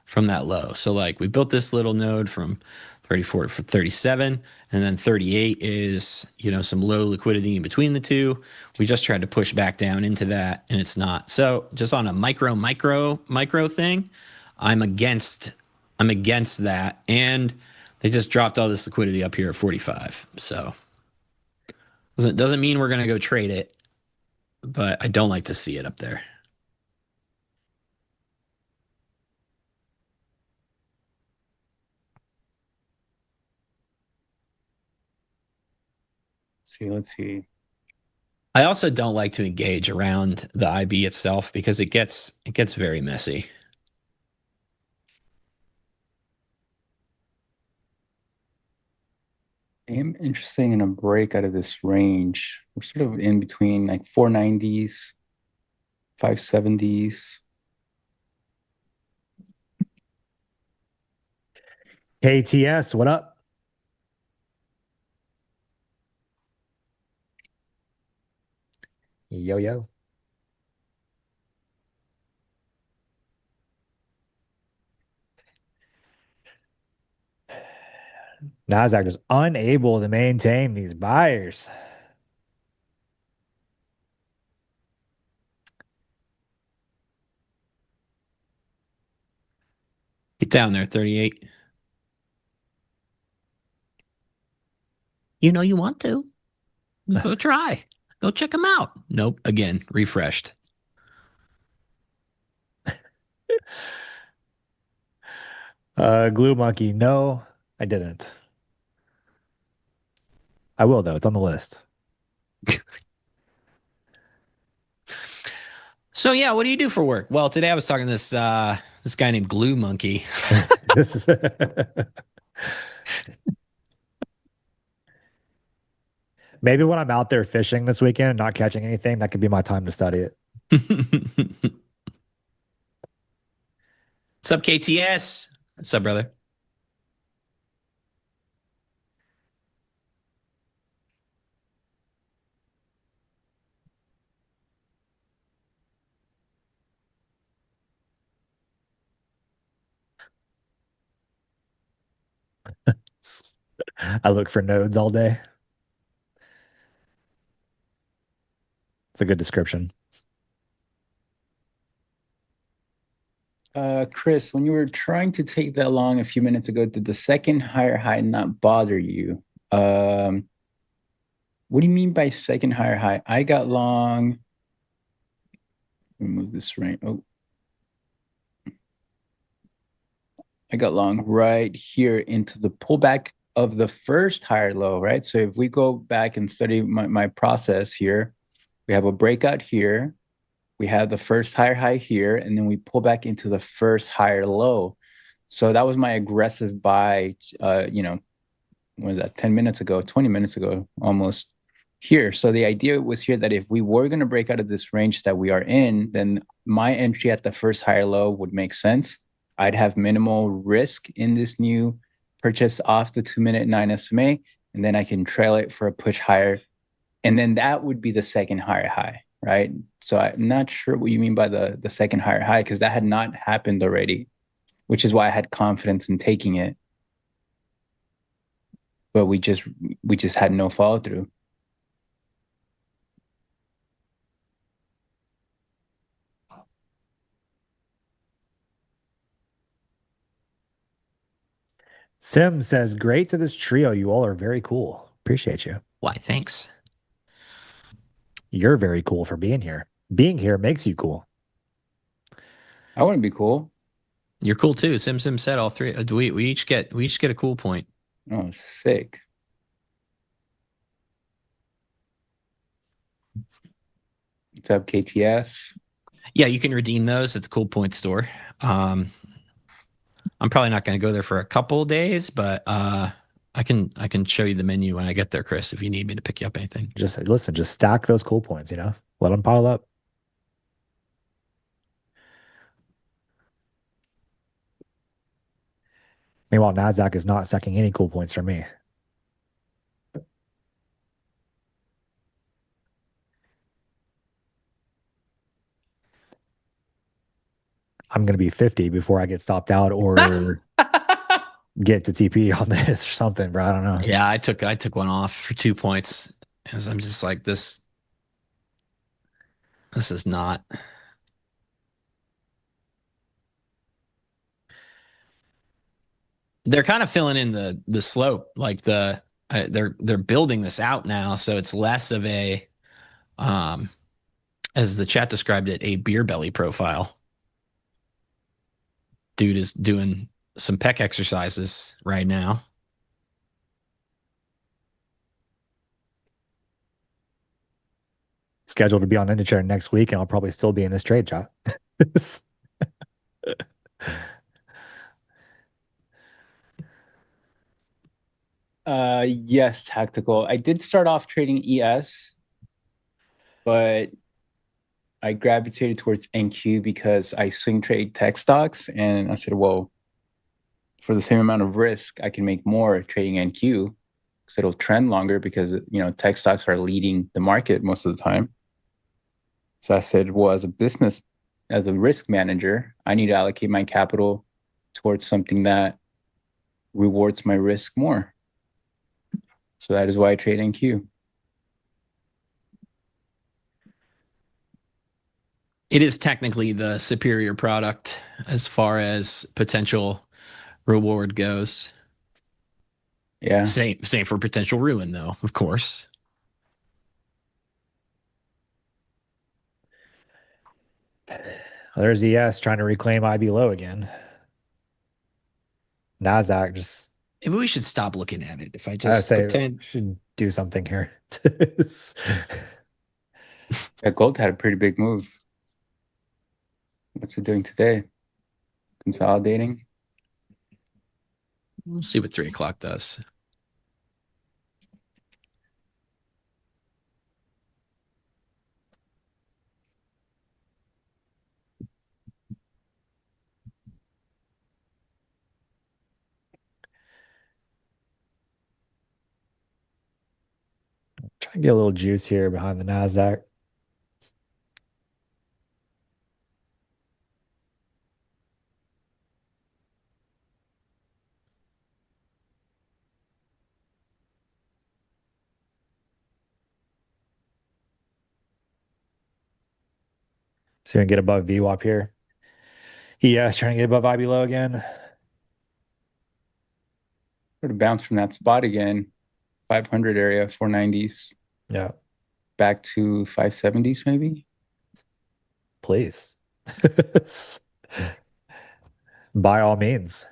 from that low. So like we built this little node from 34 for 37, and then 38 is, some low liquidity in between the two. We just tried to push back down into that, and it's not. So just on a micro thing, I'm against that, and they just dropped all this liquidity up here at 45. So doesn't mean we're gonna go trade it, but I don't like to see it up there. Let's see. I also don't like to engage around the IB itself because it gets very messy. I am interested in a break out of this range. We're sort of in between like 490s, 570s. KTS, what up? Yo, yo. Nasdaq is unable to maintain these buyers. Get down there, 38. You want to. Go try. Go check them out. Nope. Again, refreshed. Glue Monkey, no, I didn't. I will, though. It's on the list. So yeah, what do you do for work? Well, today I was talking to this guy named Glue Monkey. Maybe when I'm out there fishing this weekend and not catching anything, that could be my time to study it. What's up, KTS? What's up, brother? I look for nodes all day. It's a good description. Chris, when you were trying to take that long a few minutes ago, did the second higher high not bother you? What do you mean by second higher high? I got long. Remove this right. Oh, I got long right here into the pullback of the first higher low, right? So if we go back and study my process here, we have a breakout here. We have the first higher high here, and then we pull back into the first higher low. So that was my aggressive buy, what was that, 10 minutes ago, 20 minutes ago, almost here. So the idea was here that if we were going to break out of this range that we are in, then my entry at the first higher low would make sense. I'd have minimal risk in this new purchase off the 2-minute 9 SMA, and then I can trail it for a push higher. And then that would be the second higher high, right? So I'm not sure what you mean by the second higher high, because that had not happened already, which is why I had confidence in taking it. But we just had no follow through. Sim says, great to this trio. You all are very cool. Appreciate you. Why, thanks. You're very cool for being here. Being here makes you cool. I want to be cool. You're cool too. Sim said all three. We each get a cool point. Oh, sick. What's up, KTS? Yeah, you can redeem those at the Cool Point store. I'm probably not going to go there for a couple of days, but I can show you the menu when I get there, Chris, if you need me to pick you up anything. Just listen, just stack those cool points, let them pile up. Meanwhile, NASDAQ is not stacking any cool points for me. I'm going to be 50 before I get stopped out or get to TP on this or something, bro. I don't know. Yeah, I took one off for 2 points because I'm just like this. This is not. They're kind of filling in the slope, like they're building this out now, so it's less of a, as the chat described it, a beer belly profile. Dude is doing some pec exercises right now. Scheduled to be on NinjaTrader next week, and I'll probably still be in this trade, chat. Yes, tactical. I did start off trading ES, but I gravitated towards NQ because I swing trade tech stocks, and I said, well, for the same amount of risk, I can make more trading NQ because it'll trend longer because tech stocks are leading the market most of the time. So I said, well, as a risk manager, I need to allocate my capital towards something that rewards my risk more. So that is why I trade NQ. It is technically the superior product as far as potential reward goes. Yeah. Same for potential ruin, though, of course. There's ES trying to reclaim IB low again. NASDAQ just, Maybe we should stop looking at it. If I I'd just say, pretend. should do something here. Yeah, gold had a pretty big move. What's it doing today? Consolidating. We'll see what 3 o'clock does. Trying to get a little juice here behind the NASDAQ. See if we can get above VWAP here. ES trying to get above IB low again. Sort of bounce from that spot again. 500 area, 490s. Yeah, Back to 570s maybe. please. By all means.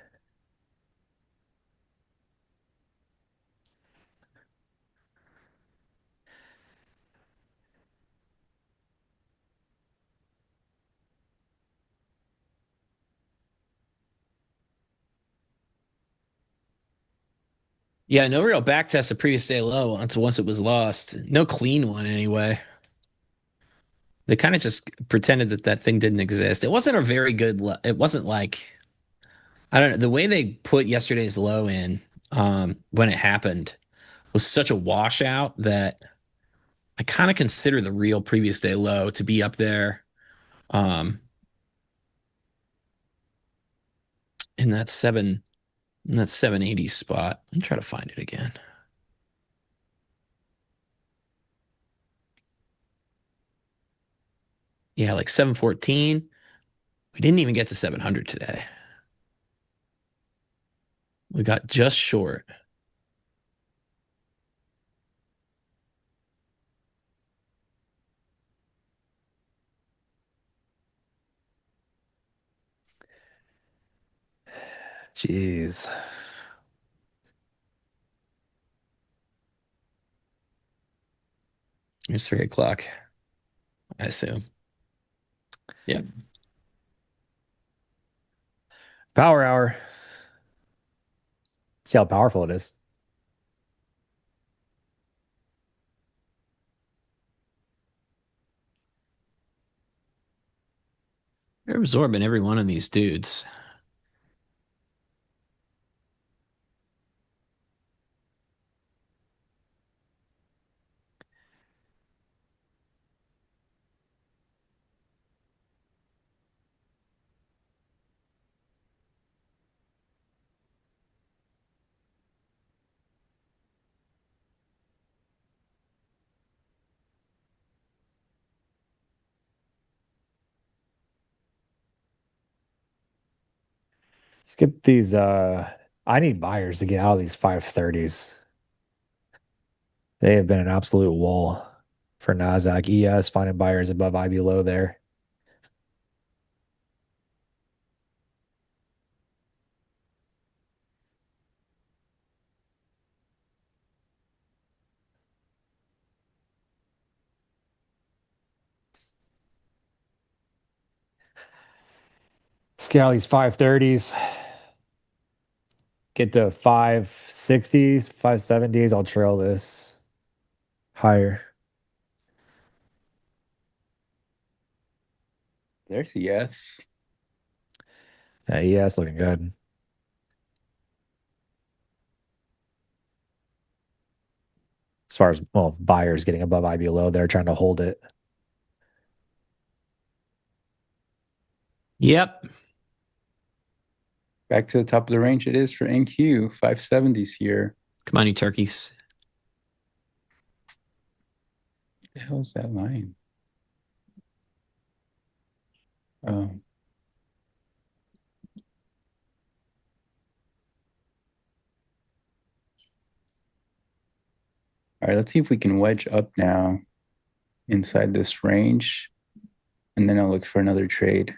Yeah, no real back test of previous day low once it was lost. No clean one anyway. They kind of just pretended that thing didn't exist. It wasn't a very good. It wasn't like, I don't know, the way they put yesterday's low in when it happened was such a washout that I kind of consider the real previous day low to be up there in that 780 spot. I'm trying to find it again. Yeah, like 714. We didn't even get to 700 today. We got just short. Jeez. It's 3 o'clock, I assume. Yeah. Power hour. See how powerful it is. They're absorbing every one of these dudes. Let's get these. I need buyers to get out of these 530s. They have been an absolute wall for Nasdaq. ES finding buyers above IB low there. Let's get out of these 530s. Get to 560s, 570s. I'll trail this higher. There's a yes. ES looking good. As far as, well, buyers getting above IB low, they're trying to hold it. Yep. Back to the top of the range it is for NQ, 570s here. Come on, you turkeys. What the hell is that line? Oh. All right, let's see if we can wedge up now inside this range, and then I'll look for another trade.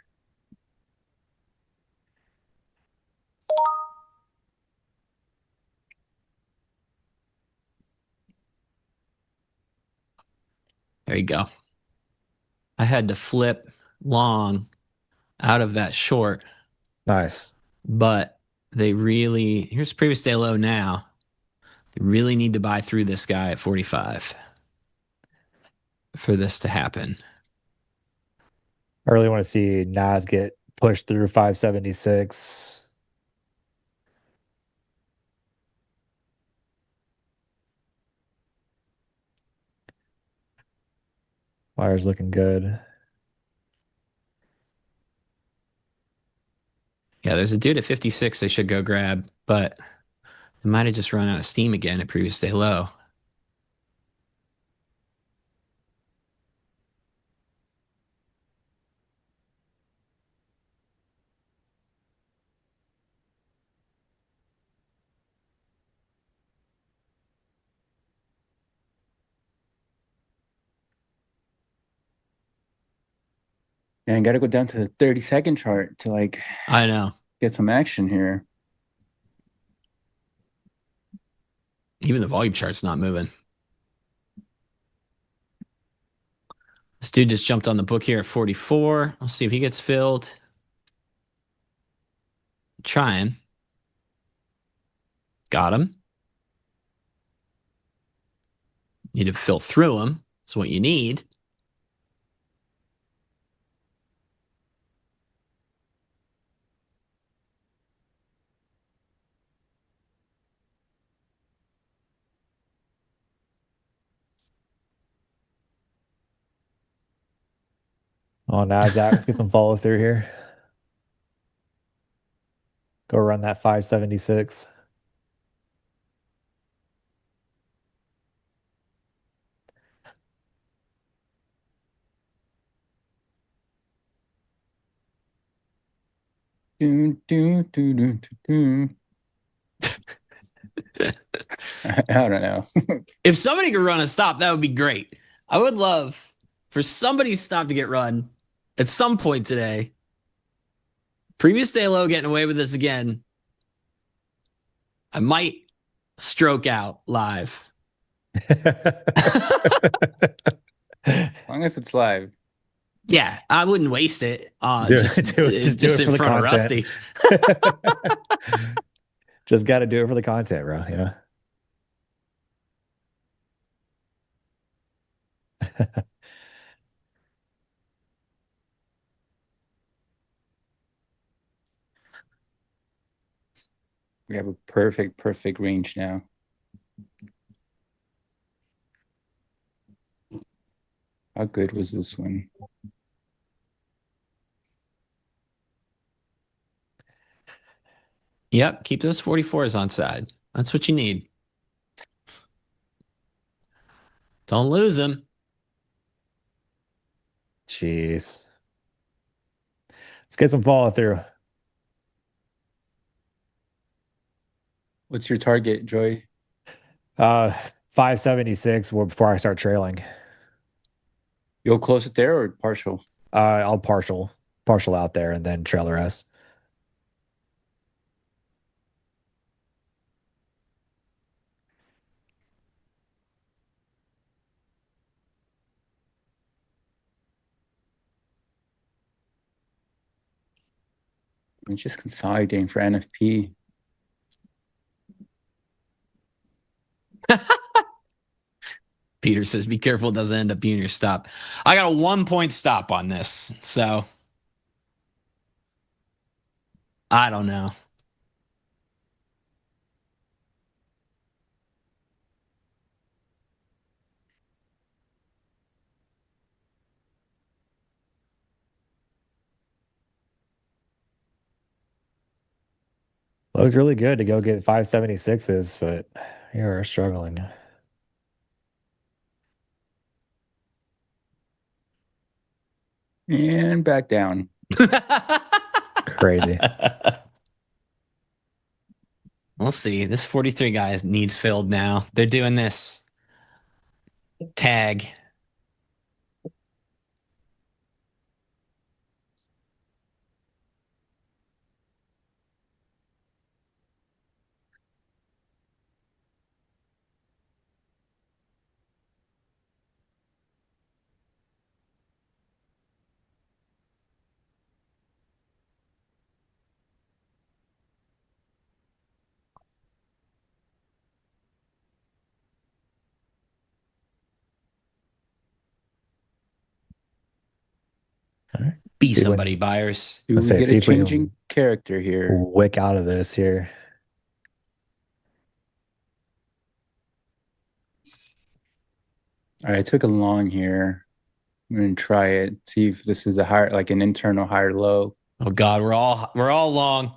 There you go. I had to flip long out of that short, Nice. but they really, here's previous day low now. They really need to buy through this guy at 45 for this to happen. I really want to see Nas get pushed through 576. Buyers looking good. Yeah, there's a dude at 56 they should go grab, but they might have just run out of steam again at previous day low. And got to go down to the 30-second chart to like I know. get some action here. Even the volume chart's not moving. This dude just jumped on the book here at 44. Let's see if he gets filled. Trying. Got him. Need to fill through him. That's what you need. On Nasdaq, let's get some follow through here. Go run that 576. I don't know. If somebody could run a stop, that would be great. I would love for somebody's stop to get run at some point today. Previous day low getting away with this again. I might stroke out live. As long as it's live. Yeah, I wouldn't waste it. Just do it in for the front of content. Rusty. Just got to do it for the content, bro. Yeah. We have a perfect range now. How good was this one? Yep, keep those 44s on side. That's what you need. Don't lose them. Jeez. Let's get some follow through. What's your target, Joy? 576 before I start trailing. You'll close it there or partial? I'll partial out there and then trail the rest. It's just consolidating for NFP. Peter says, be careful it doesn't end up being your stop. I got a 1-point stop on this, so I don't know. Looked really good to go get 576s, but you're struggling. And back down. Crazy. We'll see. This 43 guy needs filled now. They're doing this tag. Be See somebody, buyers. Do Let's we say, get see a if we changing can character here? wick out of this here. All right, I took a long here. I'm gonna try it. See if this is a higher, like an internal higher low. Oh God, we're all long.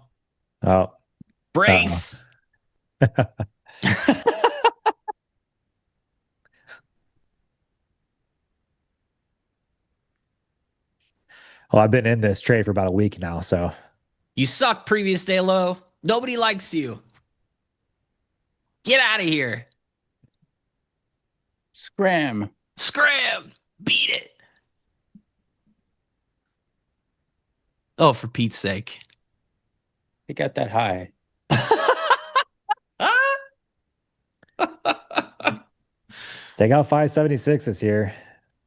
Oh, Brace. well, I've been in this trade for about a week now, so You sucked previous day low. Nobody likes you. Get out of here. Scram. Scram. Beat it. Oh, for Pete's sake. It got that high. take out 576s here.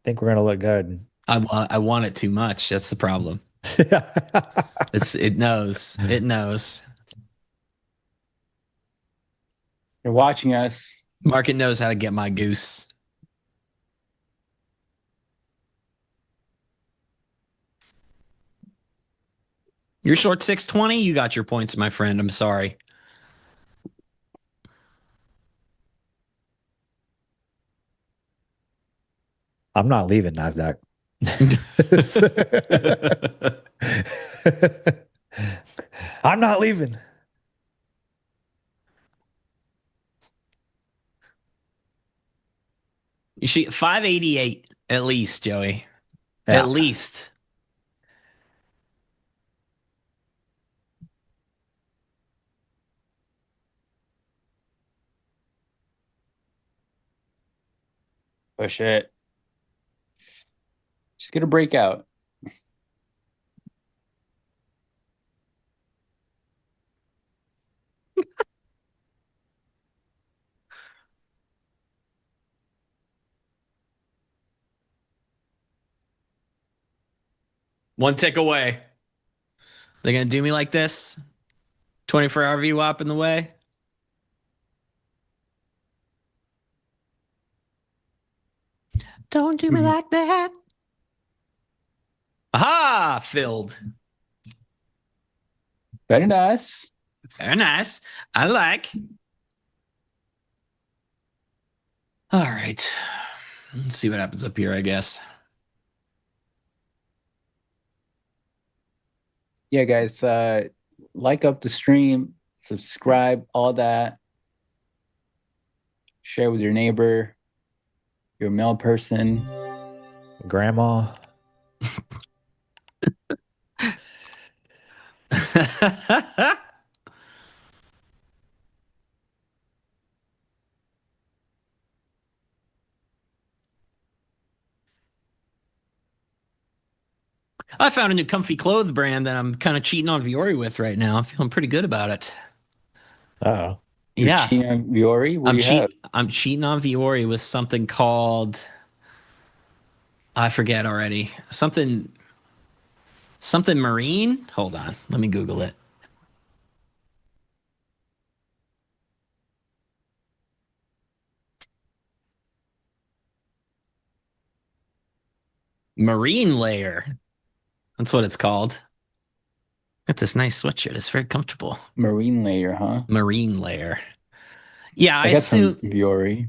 Think we're gonna look good. I want it too much. That's the problem. It knows. It knows. You're watching us. Market knows how to get my goose. You're short 620. You got your points, my friend. I'm sorry. I'm not leaving NASDAQ. I'm not leaving. You shoot 588 at least, Joey. Yeah. At least. Push it. Just get a breakout. One tick away. They're going to do me like this? 24-hour VWAP in the way? Don't do me like that. Aha! Filled. Very nice. Very nice. I like. All right. Let's see what happens up here, I guess. Yeah, guys, like up the stream, subscribe, all that. Share with your neighbor, your mail person. Grandma. I found a new comfy clothes brand that I'm kind of cheating on Viore with right now. I'm feeling pretty good about it. Oh, You're Yeah. cheating on Viore? What do you have? I'm cheating on Viore with something called, I forget already. Something marine. Hold on. Let me Google it. Marine layer. That's what it's called. Got this nice sweatshirt. It's very comfortable. Marine layer, huh? Marine layer. Yeah, I I got some assume. Viore.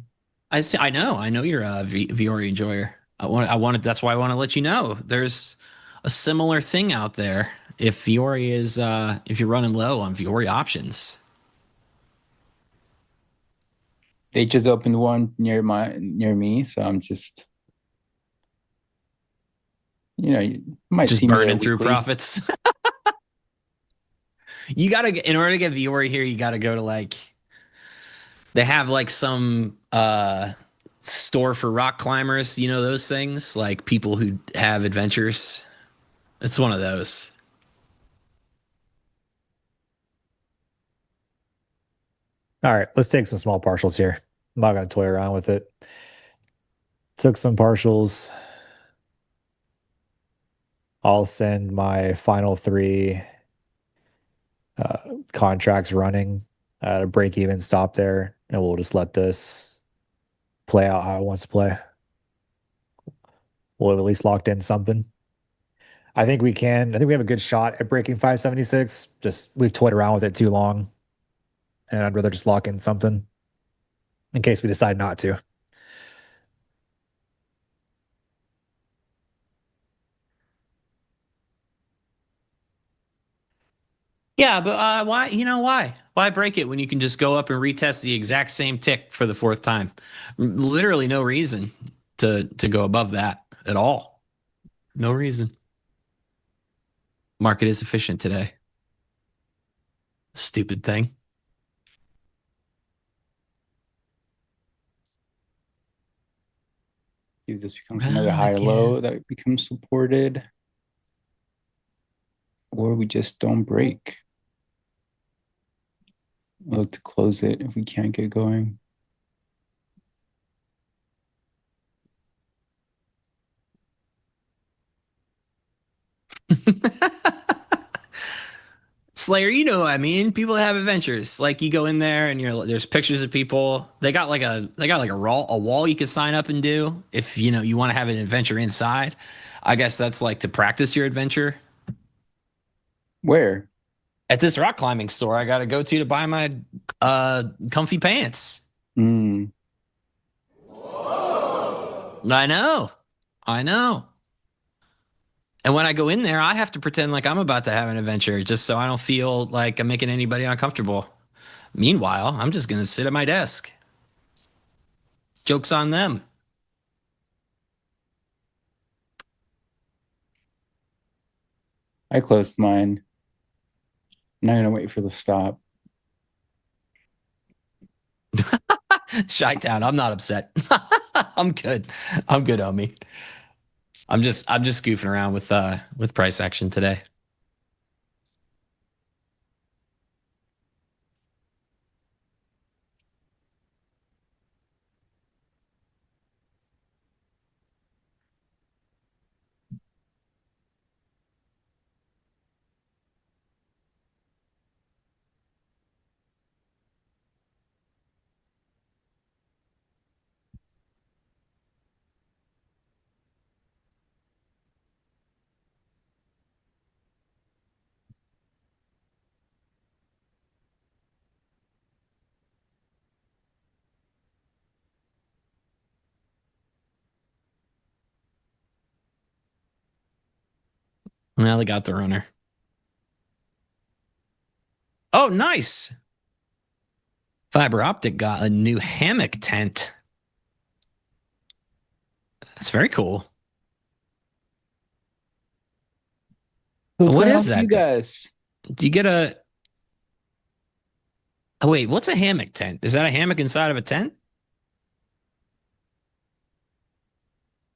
I know you're a Viore enjoyer. I wanted. That's why I want to let you know there's a similar thing out there. If Viore is, if you're running low on Viore options, They just opened one near me, so I'm just, you might just see me there burning through weekly. profits. You gotta, in order to get Viore here, you gotta go to like, they have like some store for rock climbers. You know those things, like people who have adventures. It's one of those. all right. Let's take some small partials here. I'm not going to toy around with it. Took some partials. I'll send my final 3 contracts running at a break even stop there, and we'll just let this play out how it wants to play. We'll have at least locked in something. I think we can. I think we have a good shot at breaking 576. Just we've toyed around with it too long, and I'd rather just lock in something in case we decide not to. Yeah, but why? You know why? Why break it when you can just go up and retest the exact same tick for the 4th time? Literally no reason to go above that at all. No reason. Market is efficient today. Stupid thing. If this becomes another higher low that becomes supported, or we just don't break. We'll look to close it if we can't get going. Slayer, you know what I mean? People that have adventures. Like you go in there and there's pictures of people. They got like a wall you can sign up and do if you want to have an adventure inside. I guess that's like to practice your adventure. Where? At this rock climbing store I got to go to buy my comfy pants. Mm. I know. And when I go in there, I have to pretend like I'm about to have an adventure just so I don't feel like I'm making anybody uncomfortable. Meanwhile, I'm just going to sit at my desk. Joke's on them. I closed mine. I'm not gonna wait for the stop. Chi-town, I'm not upset. I'm good. I'm good, homie. I'm just goofing around with price action today. Now they got the runner. Oh, nice. Fiber Optic got a new hammock tent. That's very cool. What's What going on is with you that? guys? Do you get a... Oh, wait, what's a hammock tent? Is that a hammock inside of a tent?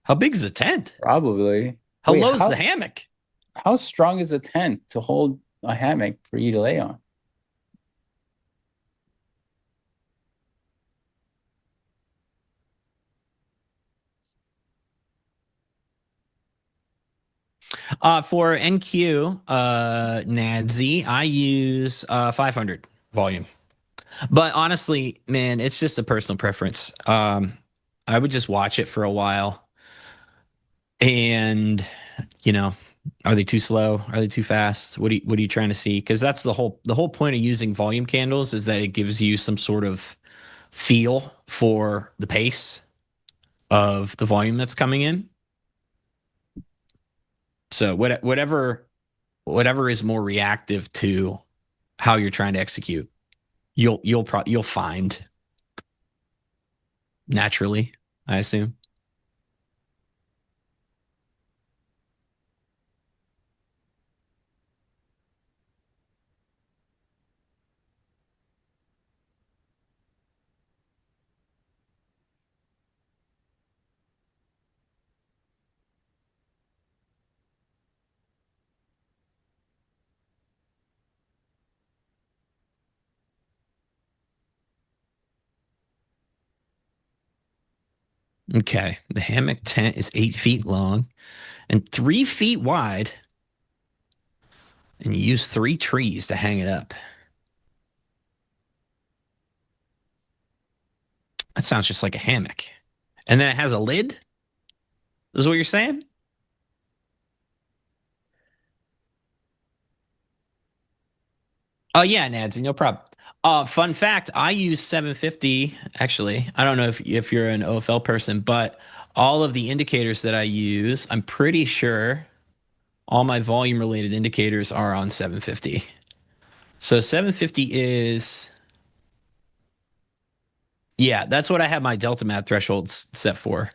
How big is the tent? Probably. How Wait, low is how the hammock? how strong is a tent to hold a hammock for you to lay on? For NQ, NADZ, I use 500 volume. But honestly, man, it's just a personal preference. I would just watch it for a while. And, you know, are they too slow? Are they too fast? What are you trying to see? Because that's the whole point of using volume candles is that it gives you some sort of feel for the pace of the volume that's coming in. So whatever is more reactive to how you're trying to execute, you'll find naturally, I assume. Okay, the hammock tent is 8 feet long and 3 feet wide, and you use 3 trees to hang it up. That sounds just like a hammock. And then it has a lid? Is what you're saying? Oh yeah, Nancy, no problem. Fun fact, I use 750 actually. I don't know if you're an OFL person, but all of the indicators that I use, I'm pretty sure all my volume related indicators are on 750. So 750 is, yeah, that's what I have my delta mat thresholds set for.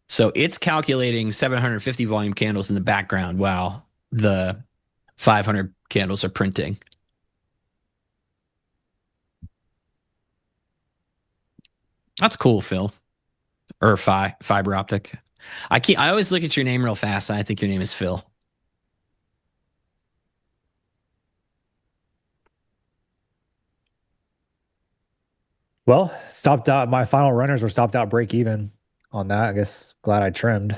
So it's calculating 750 volume candles in the background while the 500 candles are printing. That's cool, Phil. Or fiber optic. I always look at your name real fast, and I think your name is Phil. Well, stopped out. My final runners were stopped out break even on that. I guess glad I trimmed.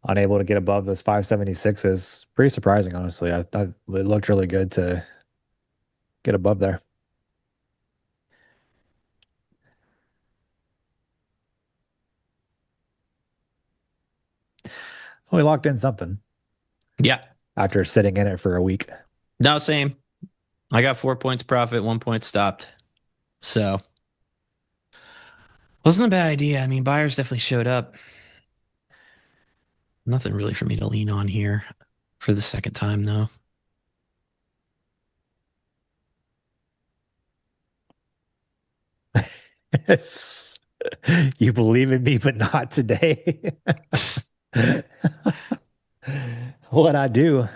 Unable to get above those 576s. Pretty surprising, honestly. I thought it looked really good to get above there. We locked in something. Yeah. After sitting in it for a week. No, same. I got 4 points profit, 1 point stopped. So wasn't a bad idea. I mean, buyers definitely showed up. Nothing really for me to lean on here for the second time, though. You believe in me, but not today. What'd I do?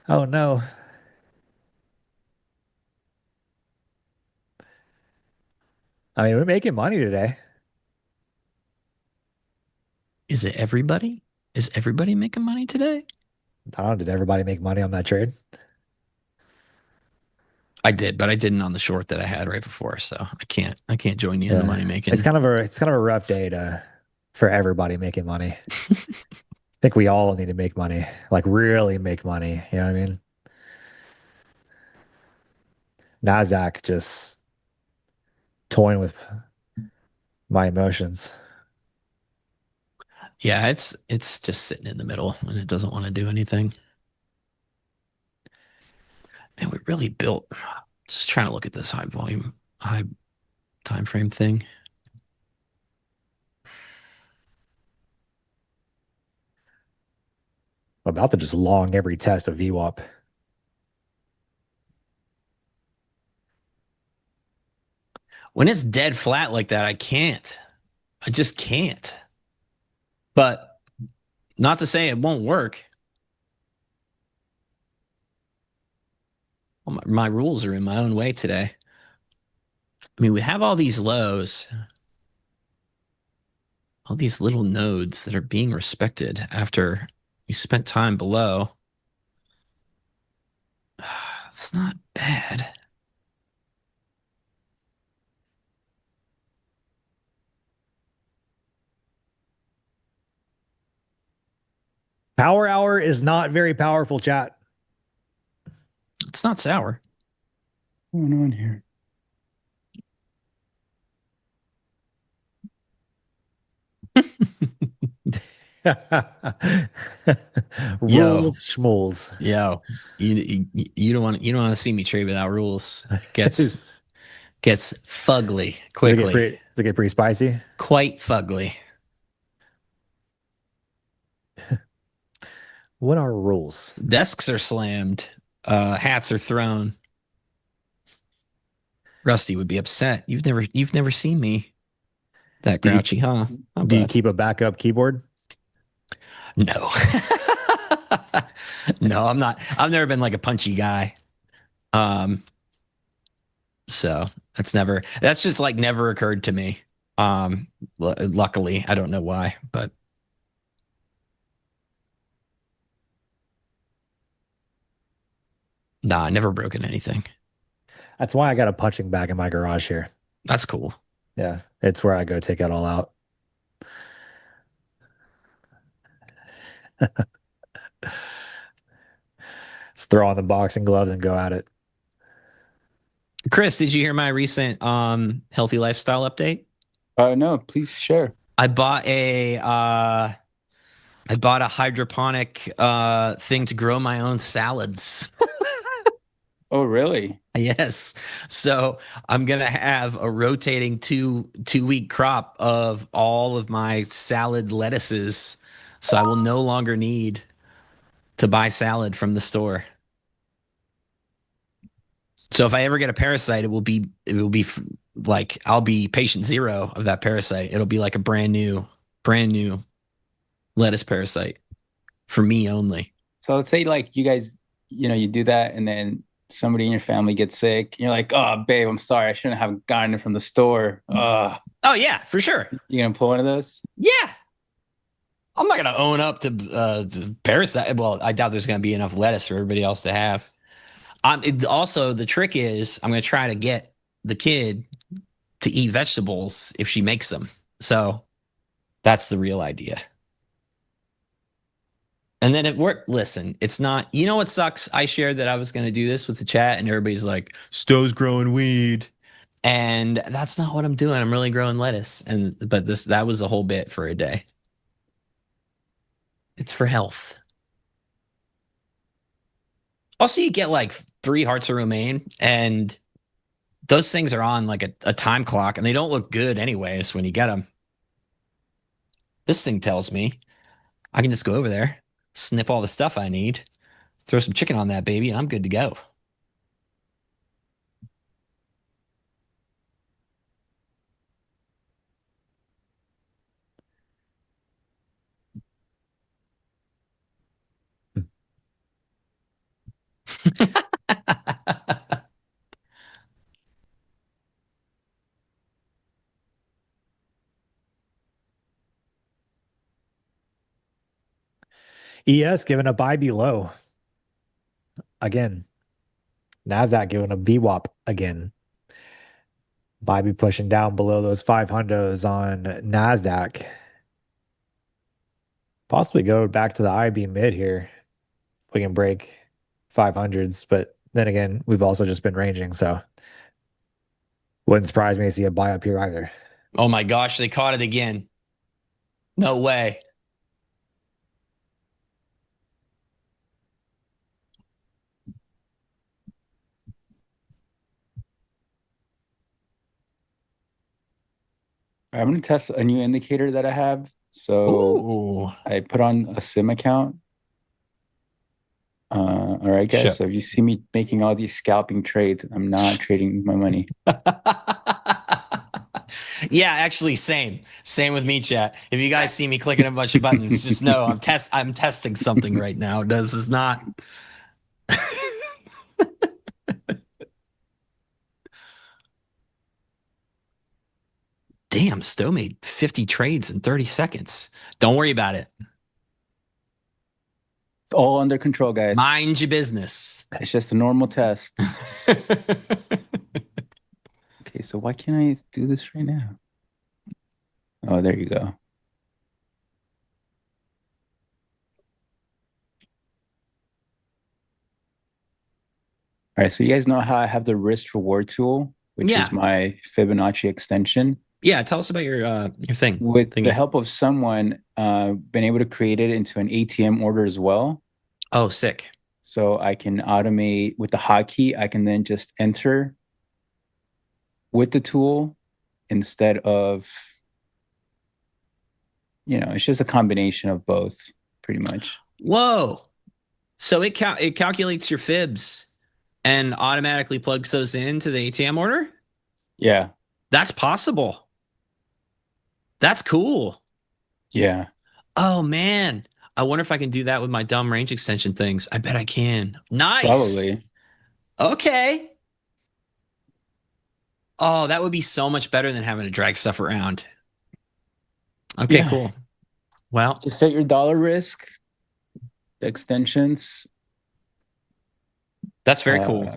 Oh no. I mean, we're making money today. Is it everybody? Is everybody making money today? I don't know, did everybody make money on that trade? I did, but I didn't on the short that I had right before, so I can't join you in the money making. It's kind of a rough day for everybody making money. I think we all need to make money, like really make money. You know what I mean? NASDAQ just toying with my emotions. Yeah, it's just sitting in the middle and it doesn't want to do anything. And we really built, just trying to look at this high volume, high time frame thing. I'm about to just long every test of VWAP. When it's dead flat like that, I can't. I just can't. But not to say it won't work. Well, my rules are in my own way today. I mean, we have all these lows, all these little nodes that are being respected after You spent time below. It's not bad. Power hour is not very powerful, chat. It's not sour. What's going on here? Rules, schmools. Yo, you don't want to see me trade without rules. Gets fugly quickly. Does it get pretty spicy? Quite fugly. What are rules? Desks are slammed. Hats are thrown. Rusty would be upset. You've never seen me that grouchy, huh? Do you keep a backup keyboard? No. No, I'm not. I've never been like a punchy guy. So that's just like never occurred to me. Luckily, I don't know why, but nah, I never broken anything. That's why I got a punching bag in my garage here. That's cool. Yeah, it's where I go take it all out. Just throw on the boxing gloves and go at it. Chris, did you hear my recent healthy lifestyle update? No, please share. I bought a hydroponic thing to grow my own salads. Oh, really? Yes. So I'm gonna have a rotating two-week crop of all of my salad lettuces. So I will no longer need to buy salad from the store. So if I ever get a parasite, it will be like I'll be patient zero of that parasite. It'll be like a brand new lettuce parasite for me only. So let's say like you guys, you do that and then somebody in your family gets sick. And you're like, oh, babe, I'm sorry. I shouldn't have gotten it from the store. Oh yeah, for sure. You gonna pull one of those? Yeah. I'm not gonna own up to parasite. Well, I doubt there's gonna be enough lettuce for everybody else to have. Also, the trick is I'm gonna try to get the kid to eat vegetables if she makes them. So that's the real idea. And then it worked. Listen, it's not, you know what sucks? I shared that I was going to do this with the chat and everybody's like, Stowe's growing weed. And that's not what I'm doing. I'm really growing lettuce. But that was a whole bit for a day. It's for health. Also, you get like 3 hearts of romaine and those things are on like a time clock and they don't look good anyways when you get them. This thing tells me I can just go over there, snip all the stuff I need, throw some chicken on that baby, and I'm good to go. ES giving a buy below. Again. NASDAQ giving a VWAP again. Buy be pushing down below those 500s on NASDAQ. Possibly go back to the IB mid here. We can break 500s, but then again, we've also just been ranging, so wouldn't surprise me to see a buy up here either. Oh my gosh, they caught it again. No way. I'm going to test a new indicator that I have. So Ooh. I put on a sim account. All right, guys. Sure. So if you see me making all these scalping trades, I'm not trading my money. Yeah, actually, same with me, chat. If you guys see me clicking a bunch of buttons, just know I'm testing something right now. This is not. Damn, Stowe made 50 trades in 30 seconds. Don't worry about it. all under control, guys. Mind your business. It's just a normal test. Okay, so why can't I do this right now? Oh, there you go. All right, so you guys know how I have the risk reward tool, which Yeah. is my Fibonacci extension. Yeah, tell us about your thing. With thingy. the help of someone, been able to create it into an ATM order as well. Oh, sick. So I can automate with the hotkey. I can then just enter with the tool instead of, it's just a combination of both, pretty much. Whoa. So it calculates your fibs and automatically plugs those into the ATM order? Yeah. That's possible. That's cool. Yeah. Oh, man. I wonder if I can do that with my dumb range extension things. I bet I can. Nice. Probably. Okay. Oh, that would be so much better than having to drag stuff around. Okay, Yeah. cool. Well, Just set your dollar risk, the extensions. that's very cool.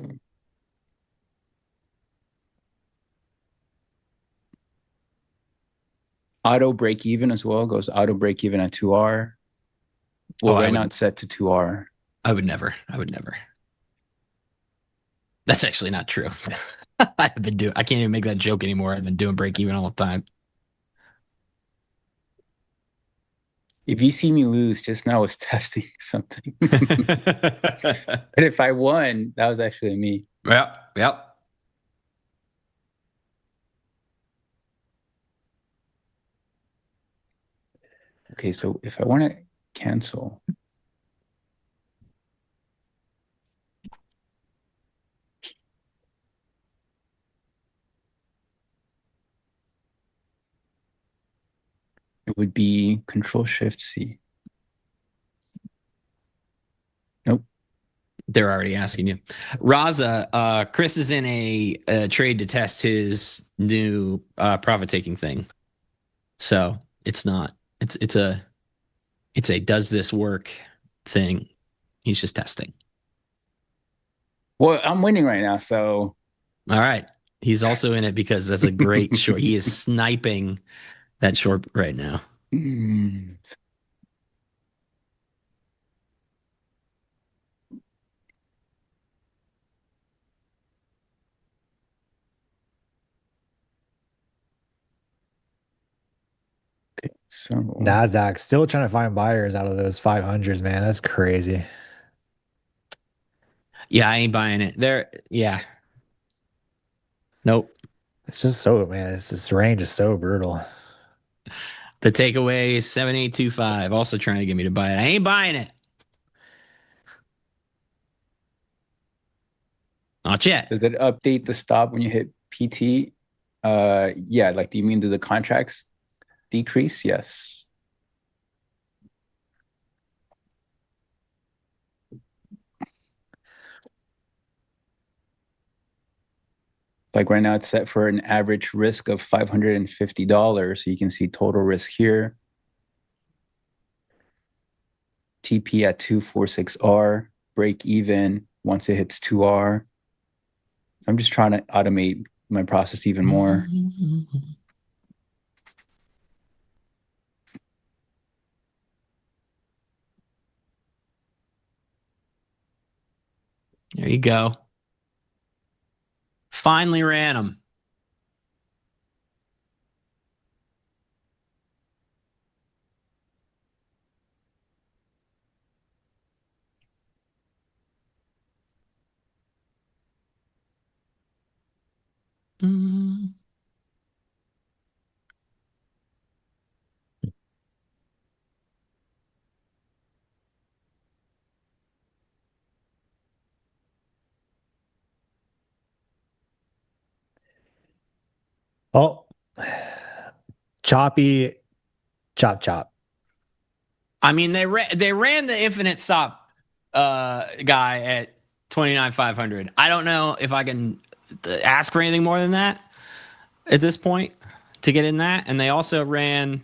Auto break even as well, goes auto break even at 2R. Well, right now it's set to 2R. I would never. That's actually not true. I can't even make that joke anymore. I've been doing break even all the time. If you see me lose, just now I was testing something. But if I won, that was actually me. Yep. Okay, so if I want to cancel, it would be Control-Shift-C. Nope. They're already asking you. Raza, Chris is in a trade to test his new profit-taking thing. So it's not. It's a does this work thing. He's just testing. Well, I'm winning right now, so. All right. He's also in it because that's a great short. He is sniping that short right now. Okay, so NASDAQ still trying to find buyers out of those 500s, man. That's crazy. Yeah, I ain't buying it. Yeah. Nope. It's just so, man, this range is so brutal. The takeaway is 7825. Also trying to get me to buy it. I ain't buying it. Not yet. does it update the stop when you hit PT? Yeah, like, do you mean do the contracts decrease? Yes. Like right now it's set for an average risk of $550. So you can see total risk here. TP at 246R, break even once it hits 2R. I'm just trying to automate my process even more. There you go. Finally ran them. Oh, choppy, chop. I mean, they ran the infinite stop guy at 29,500. I don't know if I can ask for anything more than that at this point to get in that. And they also ran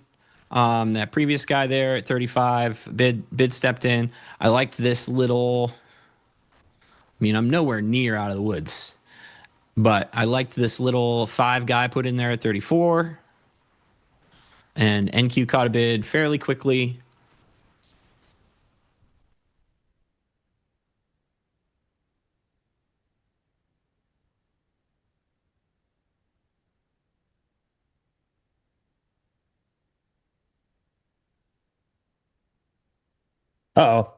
That previous guy there at 35, bid stepped in. I liked this little. I mean, I'm nowhere near out of the woods, but I liked this little 5 guy put in there at 34. And NQ caught a bid fairly quickly. Uh-oh.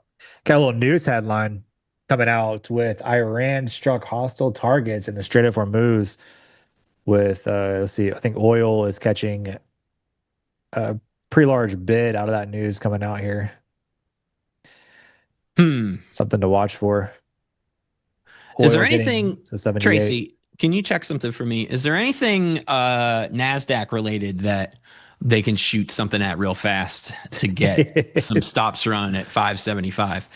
Got a little news headline coming out with Iran struck hostile targets in the Strait of Hormuz with, let's see, I think oil is catching a pretty large bid out of that news coming out here. Something to watch for. Is there Oil getting anything, to 78. Tracy, can you check something for me? Is there anything NASDAQ related that they can shoot something at real fast to get some stops run at 575?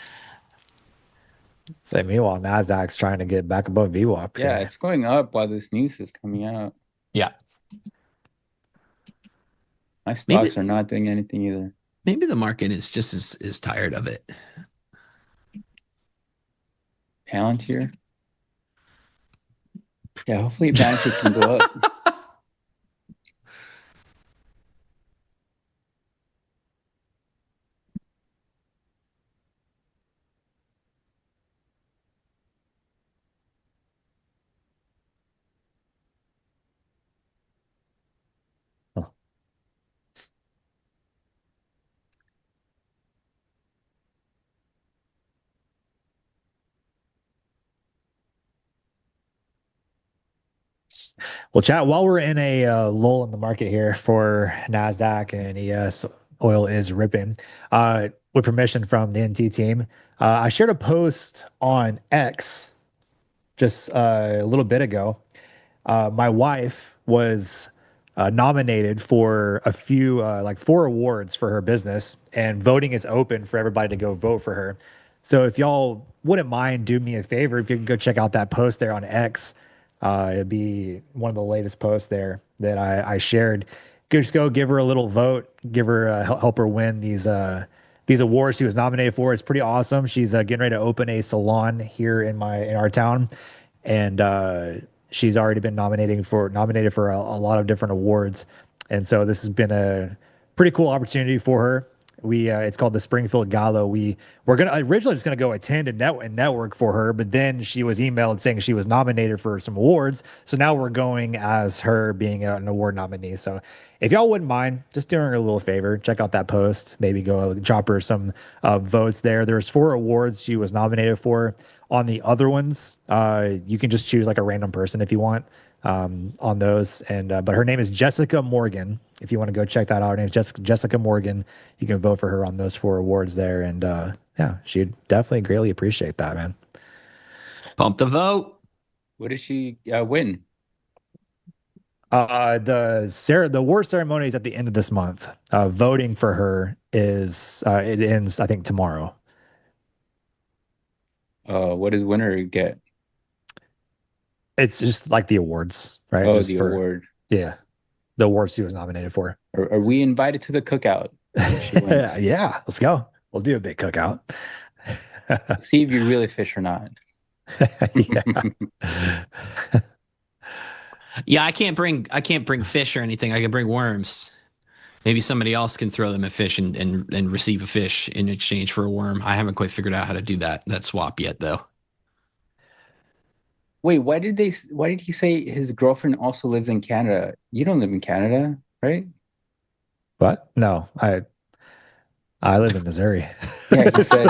So meanwhile, NASDAQ's trying to get back above VWAP. Yeah, here. it's going up while this news is coming out. Yeah. My stocks are not doing anything either. Maybe the market is just is tired of it. Palantir. Yeah, hopefully Palantir can go up. Well, chat, while we're in a lull in the market here for NASDAQ and ES, oil is ripping. With permission from the NT team, I shared a post on X just a little bit ago. My wife was nominated for a few, like 4 awards for her business, and voting is open for everybody to go vote for her. So if y'all wouldn't mind, do me a favor, if you can go check out that post there on X. It'd be one of the latest posts there that I shared. Just go give her a little vote, give her help her win these awards she was nominated for. It's pretty awesome. She's getting ready to open a salon here in our town, and she's already been nominated for a lot of different awards. And so this has been a pretty cool opportunity for her. It's called the Springfield Gala. We're originally just gonna go attend and network for her, but then she was emailed saying she was nominated for some awards. So now we're going as her being an award nominee. So if y'all wouldn't mind, just doing her a little favor, check out that post. Maybe go drop her some votes there. There's 4 awards she was nominated for. On the other ones, you can just choose like a random person if you want on those. And but her name is Jessica Morgan. If you want to go check that out, her name is Jessica Morgan. You can vote for her on those 4 awards there, and yeah, she'd definitely greatly appreciate that, man. Pump the vote. What did she win? The award ceremony is at the end of this month. Voting for her is it ends, I think, tomorrow. What does winner get? It's just like the awards, right? Oh, just the award. Yeah, the awards she was nominated for. Are we invited to the cookout? If she wins? Yeah, let's go. We'll do a big cookout. See if you really fish or not. Yeah. Yeah, I can't bring fish or anything. I can bring worms. Maybe somebody else can throw them a fish and receive a fish in exchange for a worm. I haven't quite figured out how to do that swap yet, though. Wait, why did he say his girlfriend also lives in Canada? You don't live in Canada, right? What? No, I live in Missouri. Yeah, he said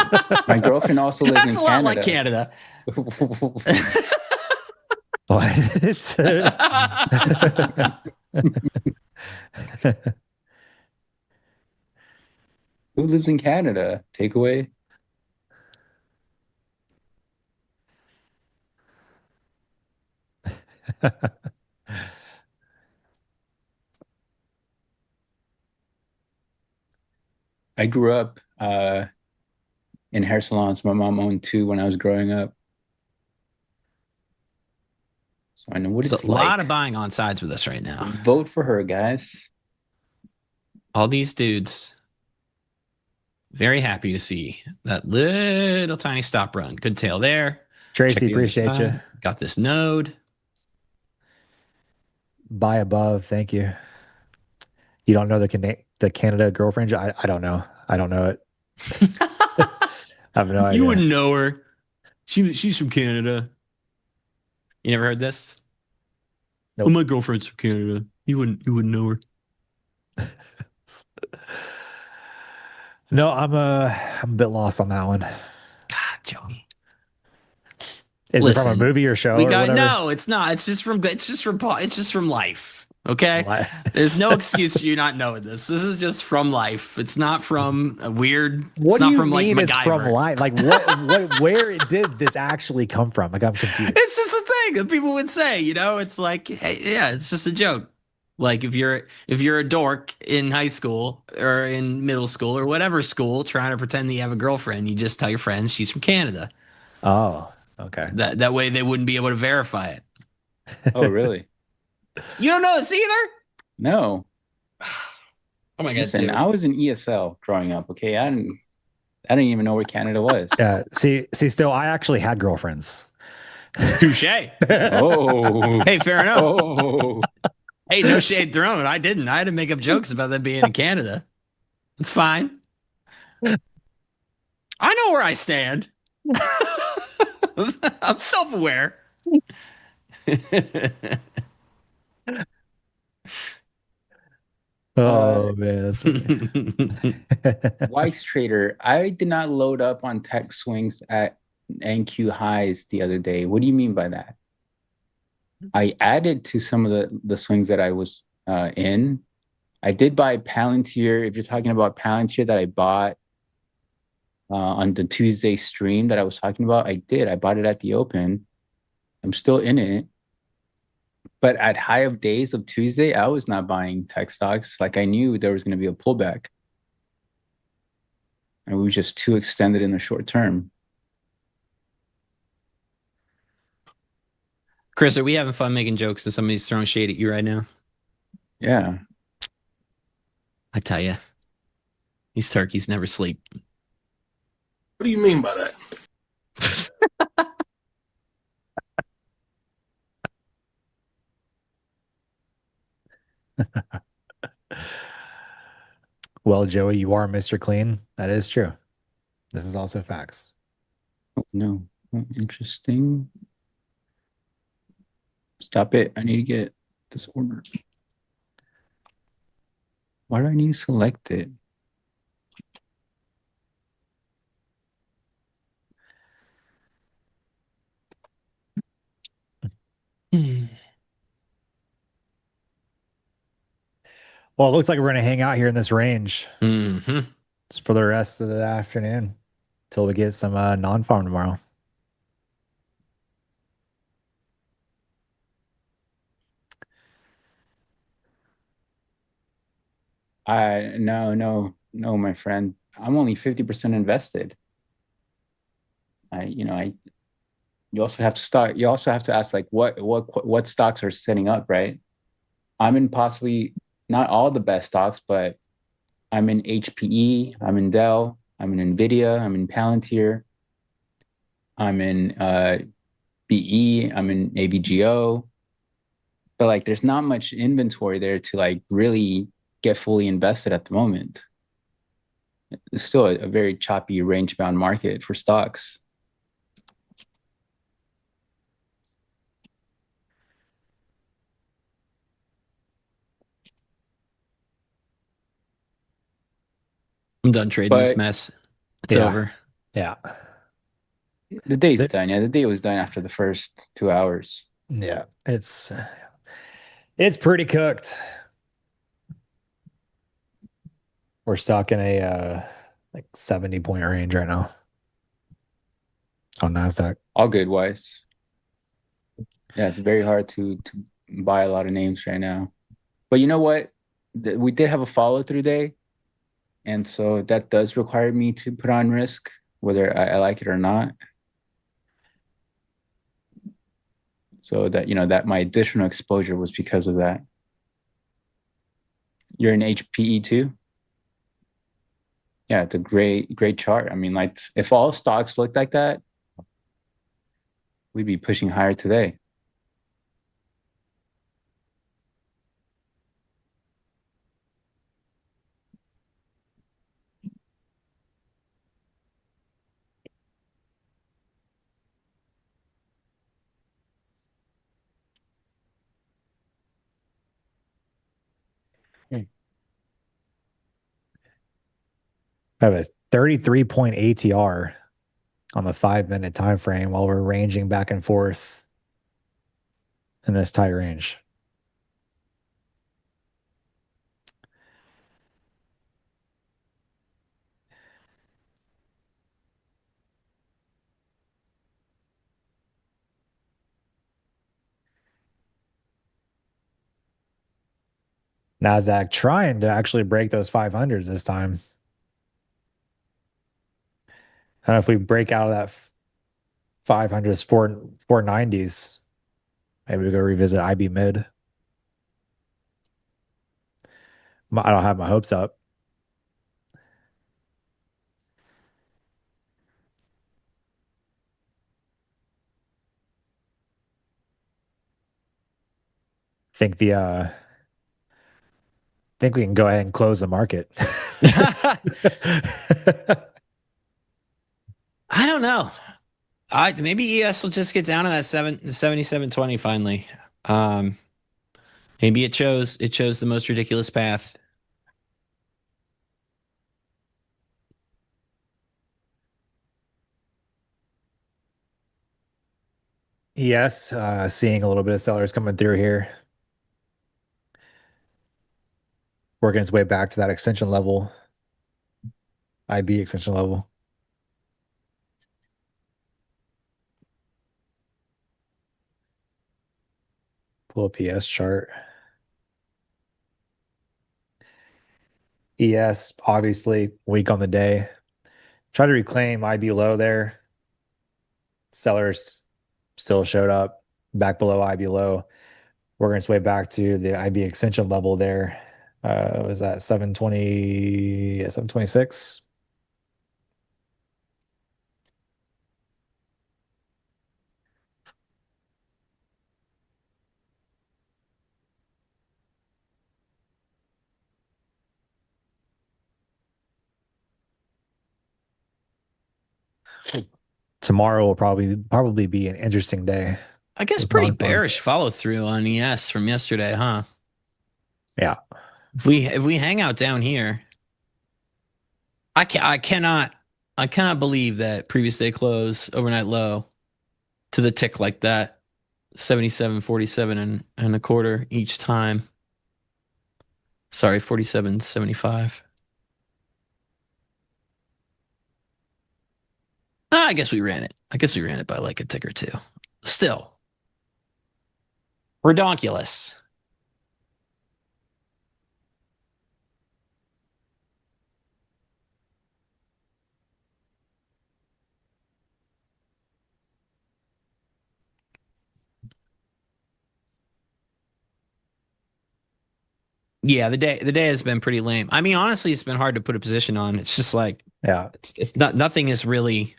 my girlfriend also lives That's in a lot Canada. like Canada. Who lives in Canada? Takeaway. I grew up in hair salons. My mom owned 2 when I was growing up. So I know what it's It's a like. lot of buying on sides with us right now. Vote for her, guys. All these dudes very happy to see that little tiny stop run. Good tail there. Tracy, Check the other appreciate you. side. Got this node. Buy above. Thank you. You don't know the Canada girlfriend? I don't know. I don't know it. I have no idea. You wouldn't know her. She's from Canada. You never heard this? Nope. Oh, my girlfriend's from Canada. You wouldn't know her. No, I'm a bit lost on that one. God, Joey. Is it from a Listen, movie or show We or got whatever? no. It's not. It's just from life. Okay. Life. There's no excuse for you not knowing this. This is just from life. It's not from a weird. What it's do not you from mean like it's MacGyver. from life? Like where did this actually come from? Like I'm confused. It's just a thing that people would say. It's like, hey, yeah, it's just a joke. Like if you're a dork in high school or in middle school or whatever school trying to pretend that you have a girlfriend, you just tell your friends she's from Canada. Oh, okay. That way they wouldn't be able to verify it. Oh, really? You don't know this either? No. Oh my God, Listen, dude. I was in ESL growing up. Okay, I didn't even know where Canada was. Yeah. See, still, I actually had girlfriends. Touche. Oh. Hey, fair enough. Oh. Hey, no shade thrown. I didn't. I had to make up jokes about them being in Canada. It's fine. I know where I stand. I'm self-aware. Oh man, that's Weiss Trader, I did not load up on tech swings at NQ highs the other day. What do you mean by that? I added to some of the swings that I was in. I did buy Palantir. If you're talking about Palantir that I bought on the Tuesday stream that I was talking about, I did. I bought it at the open. I'm still in it. But at high of days of Tuesday, I was not buying tech stocks. Like I knew there was going to be a pullback. And we were just too extended in the short term. Chris, are we having fun making jokes and somebody's throwing shade at you right now? Yeah. I tell you, these turkeys never sleep. What do you mean by that? Well, Joey, you are Mr. Clean. That is true. This is also facts. Oh, no. Oh, interesting. Stop it. I need to get this order. Why do I need to select it? Well, it looks like we're going to hang out here in this range Mm-hmm. just for the rest of the afternoon till we get some non-farm tomorrow. No, my friend. I'm only 50% invested. You also have to start. You also have to ask like what stocks are setting up, right? I'm in possibly not all the best stocks, but I'm in HPE, I'm in Dell, I'm in Nvidia, I'm in Palantir, I'm in BE, I'm in AVGO. But like there's not much inventory there to like really get fully invested at the moment. It's still a very choppy range bound market for stocks. I'm done trading this But mess. It's Yeah. over. Yeah. the day's The- done. Yeah, the day was done after the first 2 hours. Yeah. It's pretty cooked. We're stuck in a like 70-point range right now on NASDAQ. All good, Weiss. Yeah, it's very hard to buy a lot of names right now. But you know what? We did have a follow through day. And so that does require me to put on risk, whether I like it or not. So that, that my additional exposure was because of that. You're in HPE too? Yeah, it's a great chart. I mean, like if all stocks looked like that, we'd be pushing higher today. I have a 33-point ATR on the 5-minute time frame while we're ranging back and forth in this tight range. NASDAQ trying to actually break those 500s this time. I don't know if we break out of that 500s, 490s, maybe we go revisit IB mid. I don't have my hopes up. Think we can go ahead and close the market. I don't know. Maybe ES will just get down to that 77.20 finally. Maybe it chose the most ridiculous path. Yes, seeing a little bit of sellers coming through here. Working its way back to that extension level. IB extension level. Pull a PS chart. ES, obviously, weak on the day. Try to reclaim IB low there. Sellers still showed up back below IB low. Working its way back to the IB extension level there. Was that 720, 726? Tomorrow will probably be an interesting day. I guess pretty bearish follow through on ES from yesterday, huh? Yeah. If we hang out down here, I cannot believe that previous day close, overnight low to the tick like that. 77.47 and a quarter each time. Sorry, 47.75. I guess we ran it. By like a tick or two. Still. Redonkulous. Yeah, the day has been pretty lame. I mean, honestly, it's been hard to put a position on. It's just like, Yeah. It's not, nothing is really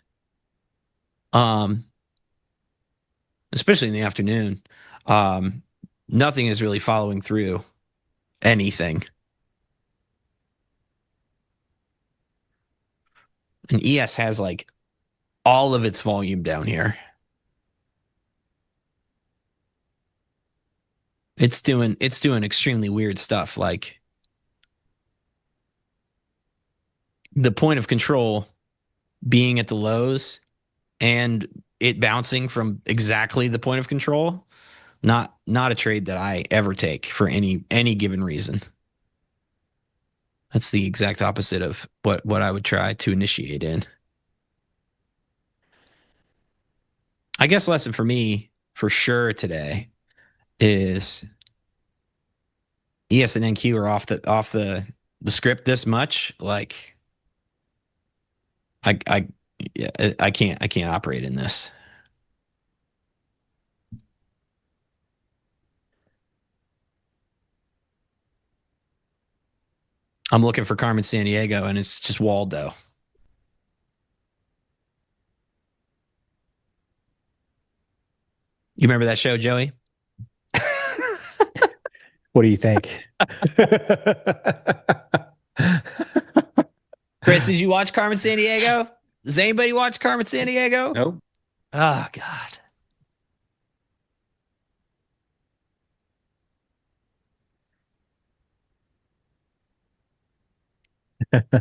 especially in the afternoon, nothing is really following through anything. And ES has like all of its volume down here. It's doing extremely weird stuff, like the point of control being at the lows and it bouncing from exactly the point of control. Not a trade that I ever take for any given reason. That's the exact opposite of what I would try to initiate in. I guess lesson for me for sure today is ES and NQ are off the script this much. Like I can't operate in this. I'm looking for Carmen Sandiego, and it's just Waldo. You remember that show, Joey? What do you think? Chris, did you watch Carmen Sandiego? Does anybody watch Carmen Sandiego? Nope. Oh, God.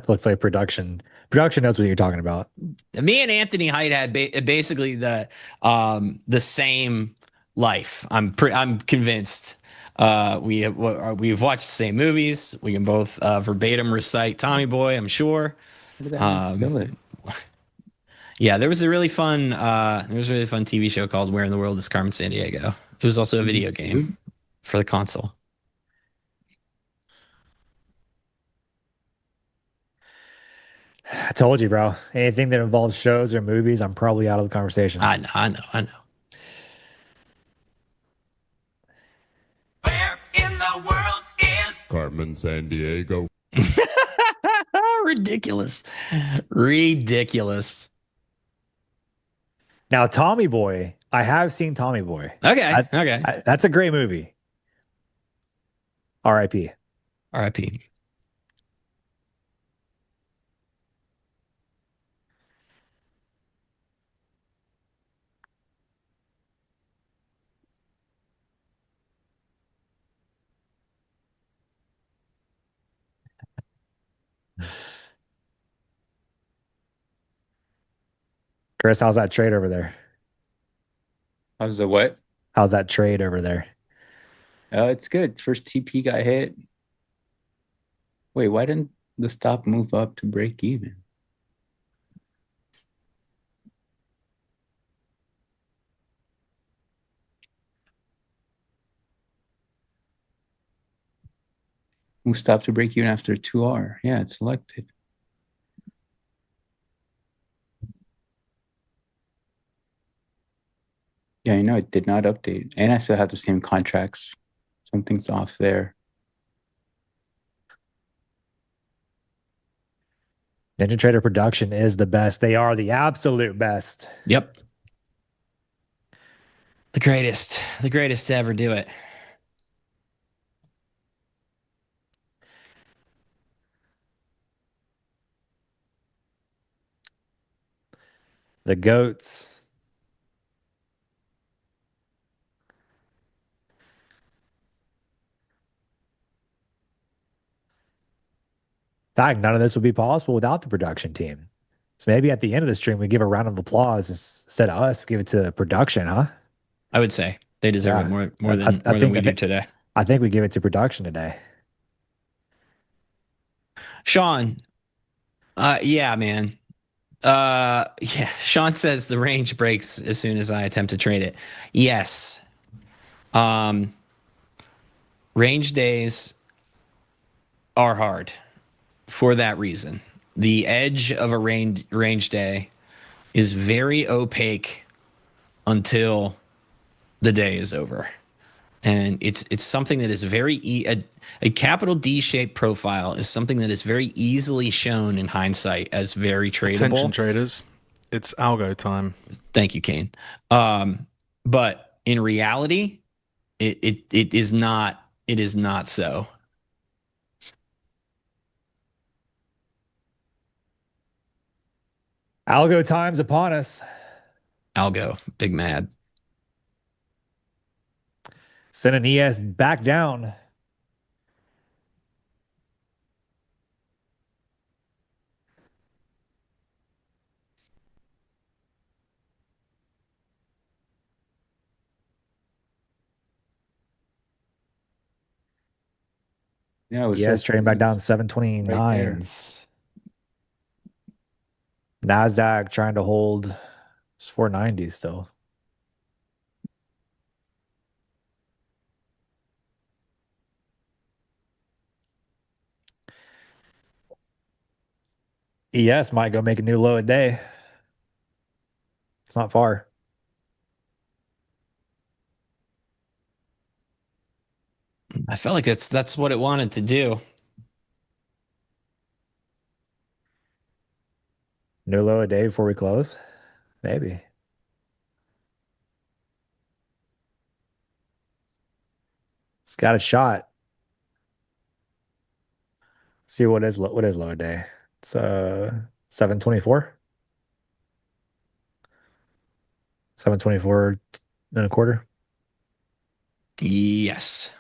Looks like production. Production knows what you're talking about. Me and Anthony Height had basically the same life. I'm convinced. We've watched the same movies. We can both verbatim recite Tommy Boy, I'm sure. Feel it. Yeah, there was a really fun TV show called Where in the World is Carmen Sandiego. It was also a video game for the console. I told you, bro. Anything that involves shows or movies, I'm probably out of the conversation. I know. Where in the world is Carmen Sandiego? Ridiculous. Now, Tommy Boy, I have seen Tommy Boy. Okay. That's a great movie. R.I.P. R.I.P. Chris, how's that trade over there? How's the what? How's that trade over there? It's good. First TP got hit. Wait, why didn't the stop move up to break even? Move stop to break even after 2R. Yeah, it's selected. Yeah, I know it did not update. And I still have the same contracts. Something's off there. NinjaTrader production is the best. They are the absolute best. Yep. The greatest to ever do it. The goats. In fact, none of this would be possible without the production team. So maybe at the end of the stream, we give a round of applause instead of us. We give it to the production, huh? I would say they deserve it more than we do today. I think we give it to production today. Sean, yeah, man. Yeah, Sean says the range breaks as soon as I attempt to trade it. Yes. Range days are hard for that reason. The edge of a range day is very opaque until the day is over. And it's something that is very a capital D-shaped profile is something that is very easily shown in hindsight as very tradable. Attention traders, it's algo time. Thank you, Kane. But in reality, it is not. It is not so. Algo time's upon us. Algo, big mad. Send an ES back down. Yeah, it was ES trading back down 729s. NASDAQ trying to hold 490s still. ES might go make a new low a day. It's not far. I felt like that's what it wanted to do. New low a day before we close? Maybe. It's got a shot. See what is low a day? It's 724. 724 and a quarter. Yes.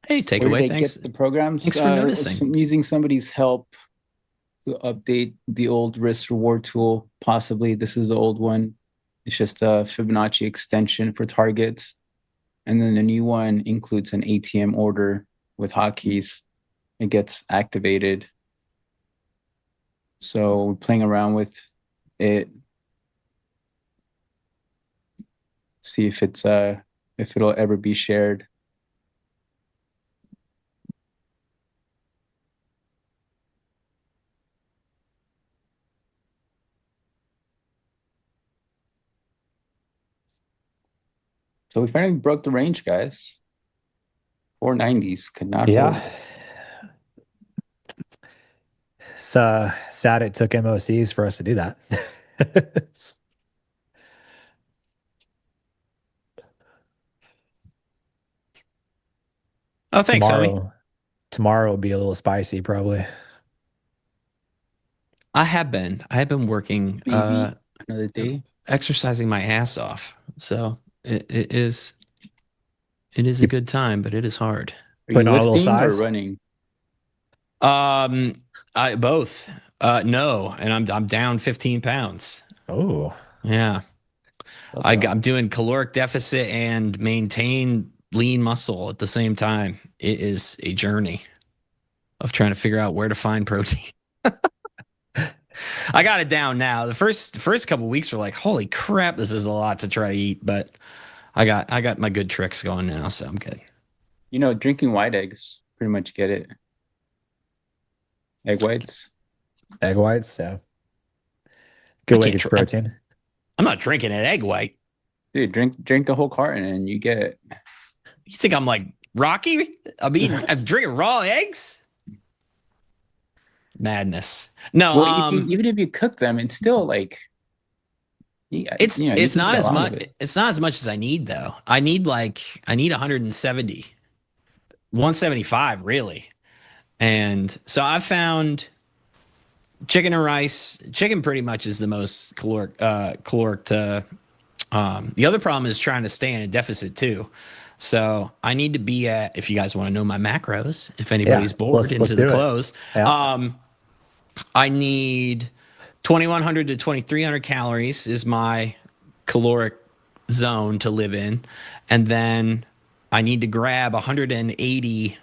Hey, Where did takeaway. I Thanks. get the programs? Thanks for noticing. I'm using somebody's help to update the old risk reward tool. Possibly this is the old one. It's just a Fibonacci extension for targets. And then the new one includes an ATM order with hotkeys. It gets activated. So we're playing around with it. See if it'll ever be shared. So we finally broke the range, guys. 490s could not hold. Yeah. It's sad it took MOCs for us to do that. Oh, thanks, homie. Tomorrow will be a little spicy, probably. I have been working, Maybe another day. exercising my ass off. So it is a good time, but it is hard. Are you Putting on a little lifting or size? running? I both. No, and I'm down 15 pounds. Oh, Yeah. let's go. I'm doing caloric deficit and maintain lean muscle at the same time. It is a journey of trying to figure out where to find protein. I got it down now. The first couple weeks were like, holy crap, this is a lot to try to eat, but I got my good tricks going now, so I'm good. You know, drinking white eggs pretty much get it. Egg whites. Egg whites, yeah. Good way to get your protein. I'm not drinking an egg white. Dude, drink a whole carton and you get it. You think I'm like Rocky? I'm drinking raw eggs? Madness. No, Well, even if you cook them, it's still like it's not as much. It's not as much as I need though. I need 170, 175 really. And so I found chicken and rice. Chicken pretty much is the most caloric. The other problem is trying to stay in a deficit too. So I need to be at, if you guys want to know my macros, if anybody's bored into the close, I need 2,100 to 2,300 calories is my caloric zone to live in. And then I need to grab 180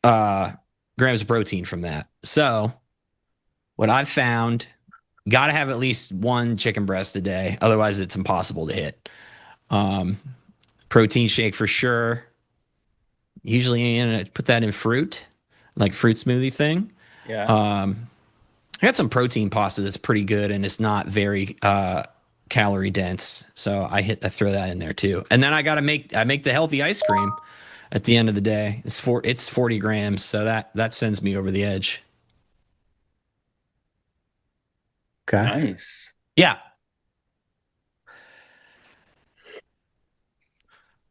grams of protein from that. So what I've found, got to have at least one chicken breast a day. Otherwise it's impossible to hit. Protein shake for sure. Usually put that in fruit, like fruit smoothie thing. Yeah. I got some protein pasta that's pretty good and it's not very calorie dense. So I throw that in there too. And then I make the healthy ice cream at the end of the day. It's 40 grams. So that sends me over the edge. Okay. Nice. Yeah.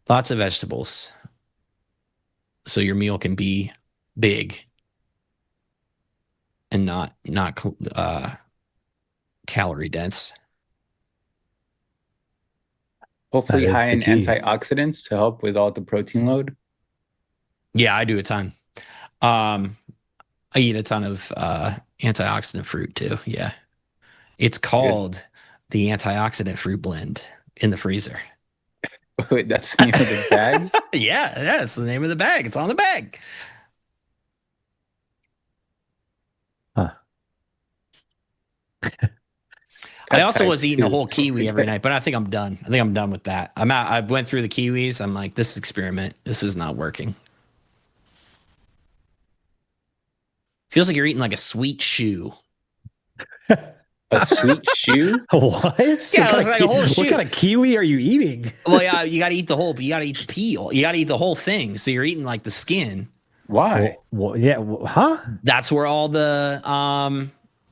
Lots of vegetables. So your meal can be big and not calorie dense. Hopefully high in antioxidants to help with all the protein load. Yeah, I do a ton. I eat a ton of antioxidant fruit too. Yeah. It's called the antioxidant fruit blend in the freezer. Wait, that's the name of the bag? Yeah, that's the name of the bag. It's on the bag. Huh. I also was eating a whole kiwi every night, but I think I'm done. I think I'm done with that. I'm out. I went through the kiwis. I'm like, this experiment, this is not working. Feels like you're eating like a sweet shoe. A sweet shoe? What? Yeah, it's like a whole What shoe. kind of kiwi are you eating? Well, yeah, you got to eat the whole. You got to eat the peel. You got to eat the whole thing. So you're eating like the skin. Why? Huh? That's where all the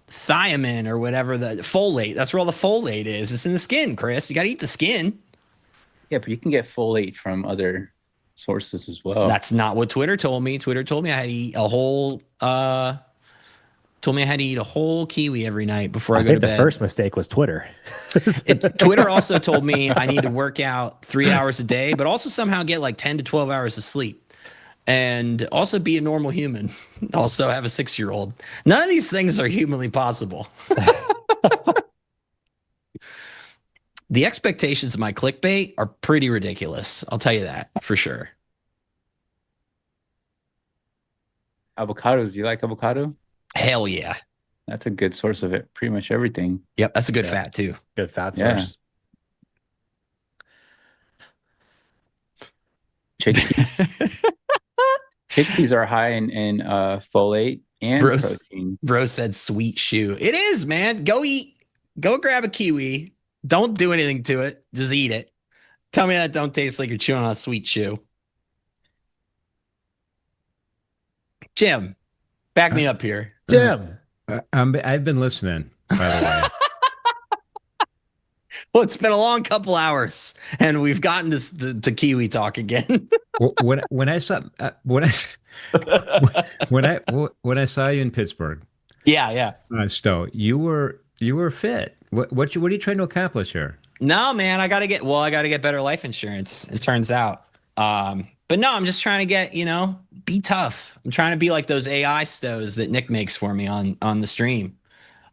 thiamine or whatever the folate. That's where all the folate is. It's in the skin, Chris. You got to eat the skin. Yeah, but you can get folate from other sources as well. That's not what Twitter told me. Twitter told me I had to eat a whole. Told me I had to eat a whole kiwi every night before I go to think the bed. first mistake was Twitter. Twitter also told me I need to work out 3 hours a day, but also somehow get like 10 to 12 hours of sleep. And also be a normal human. Also have a 6-year-old. None of these things are humanly possible. The expectations of my clickbait are pretty ridiculous. I'll tell you that for sure. Avocados. Do you like avocado? Hell yeah. That's a good source of it. Pretty much everything. Yep, that's a good fat too. Good fat Yeah. source. Chickpeas. Chickpeas are high in folate and protein. Bro said sweet shoe. It is, man. Go eat. Go grab a kiwi. Don't do anything to it. Just eat it. Tell me that don't taste like you're chewing on a sweet shoe. Jim, back me up here. Jim. I've been listening, by the way. Well, it's been a long couple hours, and we've gotten to Kiwi talk again. when I saw when I saw you in Pittsburgh, yeah. Stowe, you were fit. What are you trying to accomplish here? No, man, I got to get better life insurance. It turns out, but no, I'm just trying to get be tough. I'm trying to be like those AI Stows that Nick makes for me on the stream.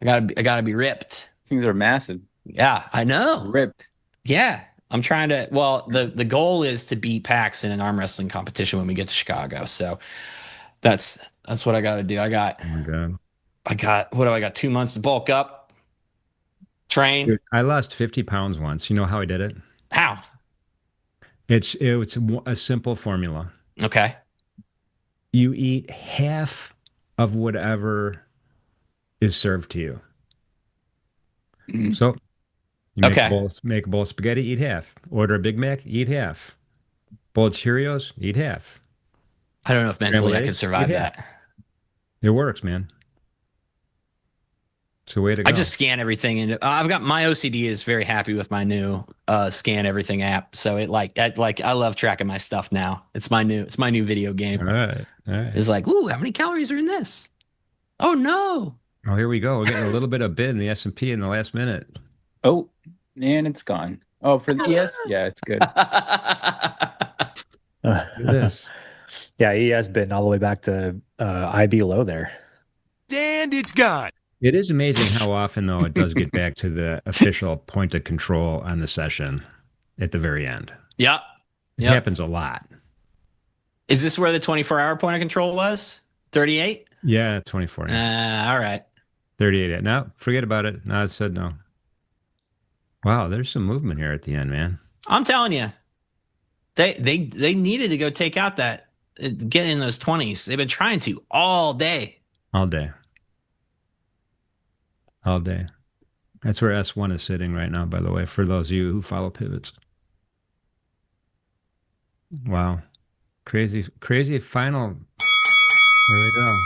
I gotta be ripped. Things are massive. Yeah, I know. Ripped. Yeah. I'm trying to, well, the goal is to beat Pax in an arm wrestling competition when we get to Chicago. So that's what I got to do. Oh my God. What do I got? 2 months to bulk up, train. Dude, I lost 50 pounds once. You know how I did it? How? It's a simple formula. Okay. You eat half of whatever is served to you. Mm-hmm. So you make a bowl of spaghetti, eat half. Order a Big Mac, eat half. Bowl of Cheerios, eat half. I don't know if mentally I could survive that. It works, man. It's the way to go. I just scan everything, and I've got my OCD is very happy with my new scan everything app. So I love tracking my stuff now. It's my new video game. All right. It's like, ooh, how many calories are in this? Oh no. Oh, here we go. We're getting a little bit of bid in the S&P in the last minute. Oh, and it's gone. Oh, for the ES? Yeah, it's good. Look at this. Yeah, he has been all the way back to IB low there. And it's gone. It is amazing how often, though, it does get back to the official point of control on the session at the very end. Yep. It happens a lot. Is this where the 24-hour point of control was? 38? Yeah, 24. All right. 38. No, forget about it. No, it said no. Wow, there's some movement here at the end, man. I'm telling you, they needed to go take out that, get in those 20s. They've been trying to all day. All day. All day. That's where S1 is sitting right now, by the way, for those of you who follow pivots. Wow. Crazy final. There we go.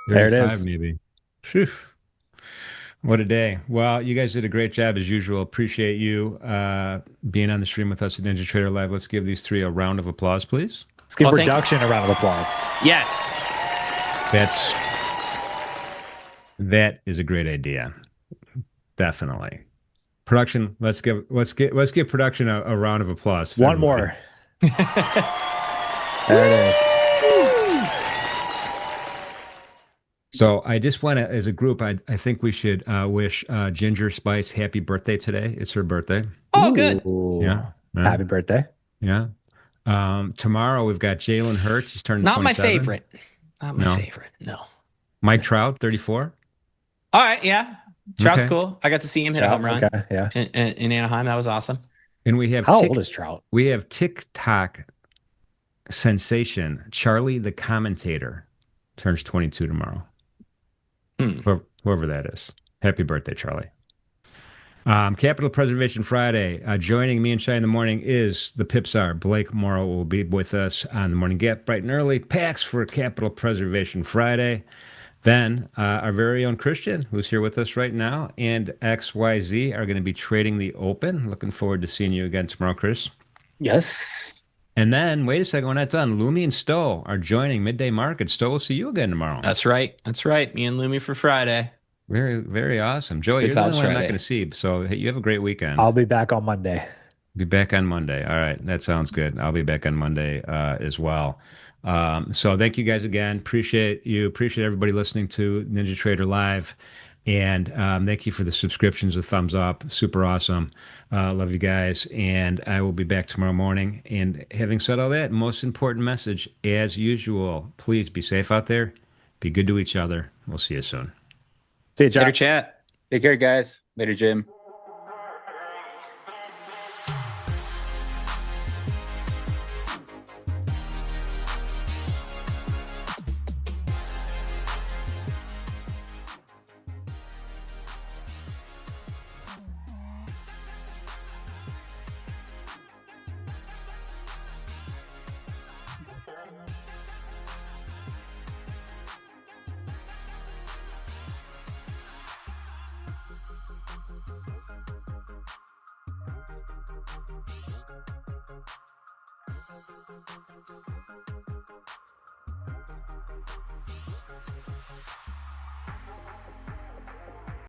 There it is. Maybe. Whew. What a day. Well, you guys did a great job as usual. Appreciate you being on the stream with us at NinjaTrader Live. Let's give these three a round of applause, please. Let's give production a round of applause. Yes. That is a great idea. Definitely. Production, let's give production a round of applause. One more. There it is. So I just want to, as a group, I think we should wish Ginger Spice happy birthday today. It's her birthday. Oh, good. Ooh. Yeah. Happy birthday. Yeah. Tomorrow we've got Jalen Hurts. He's turning Not 27. my favorite. Not my favorite. No. Mike Trout, 34. All right. Yeah. Trout's Okay. cool. I got to see him hit a home run yeah. in Anaheim. That was awesome. And we have How old is Trout? We have TikTok sensation Charlie the commentator turns 22 tomorrow. Whoever that is. Happy birthday, Charlie. Capital Preservation Friday. Joining me and Shy in the morning is the Pipsar. Blake Morrow will be with us on the Morning Gap bright and early. Packs for Capital Preservation Friday. Then our very own Christian, who's here with us right now, and XYZ are going to be trading the open. Looking forward to seeing you again tomorrow, Chris. Yes. And then, wait a second, we're not done. Lumi and Stowe are joining Midday Market. Stowe will see you again tomorrow. That's right. That's right. Me and Lumi for Friday. Very, very awesome. Joey, Good you're the only vibes one I'm not Friday. going to see, so hey, you have a great weekend. I'll be back on Monday. Be back on Monday. All right, that sounds good. I'll be back on Monday as well. So thank you guys again. Appreciate you. Appreciate everybody listening to NinjaTrader Live. And thank you for the subscriptions, the thumbs up. Super awesome. Love you guys. And I will be back tomorrow morning. And having said all that, most important message, as usual, please be safe out there. Be good to each other. We'll see you soon. See you, Jack. Later, chat. Take care, guys. Later, Jim.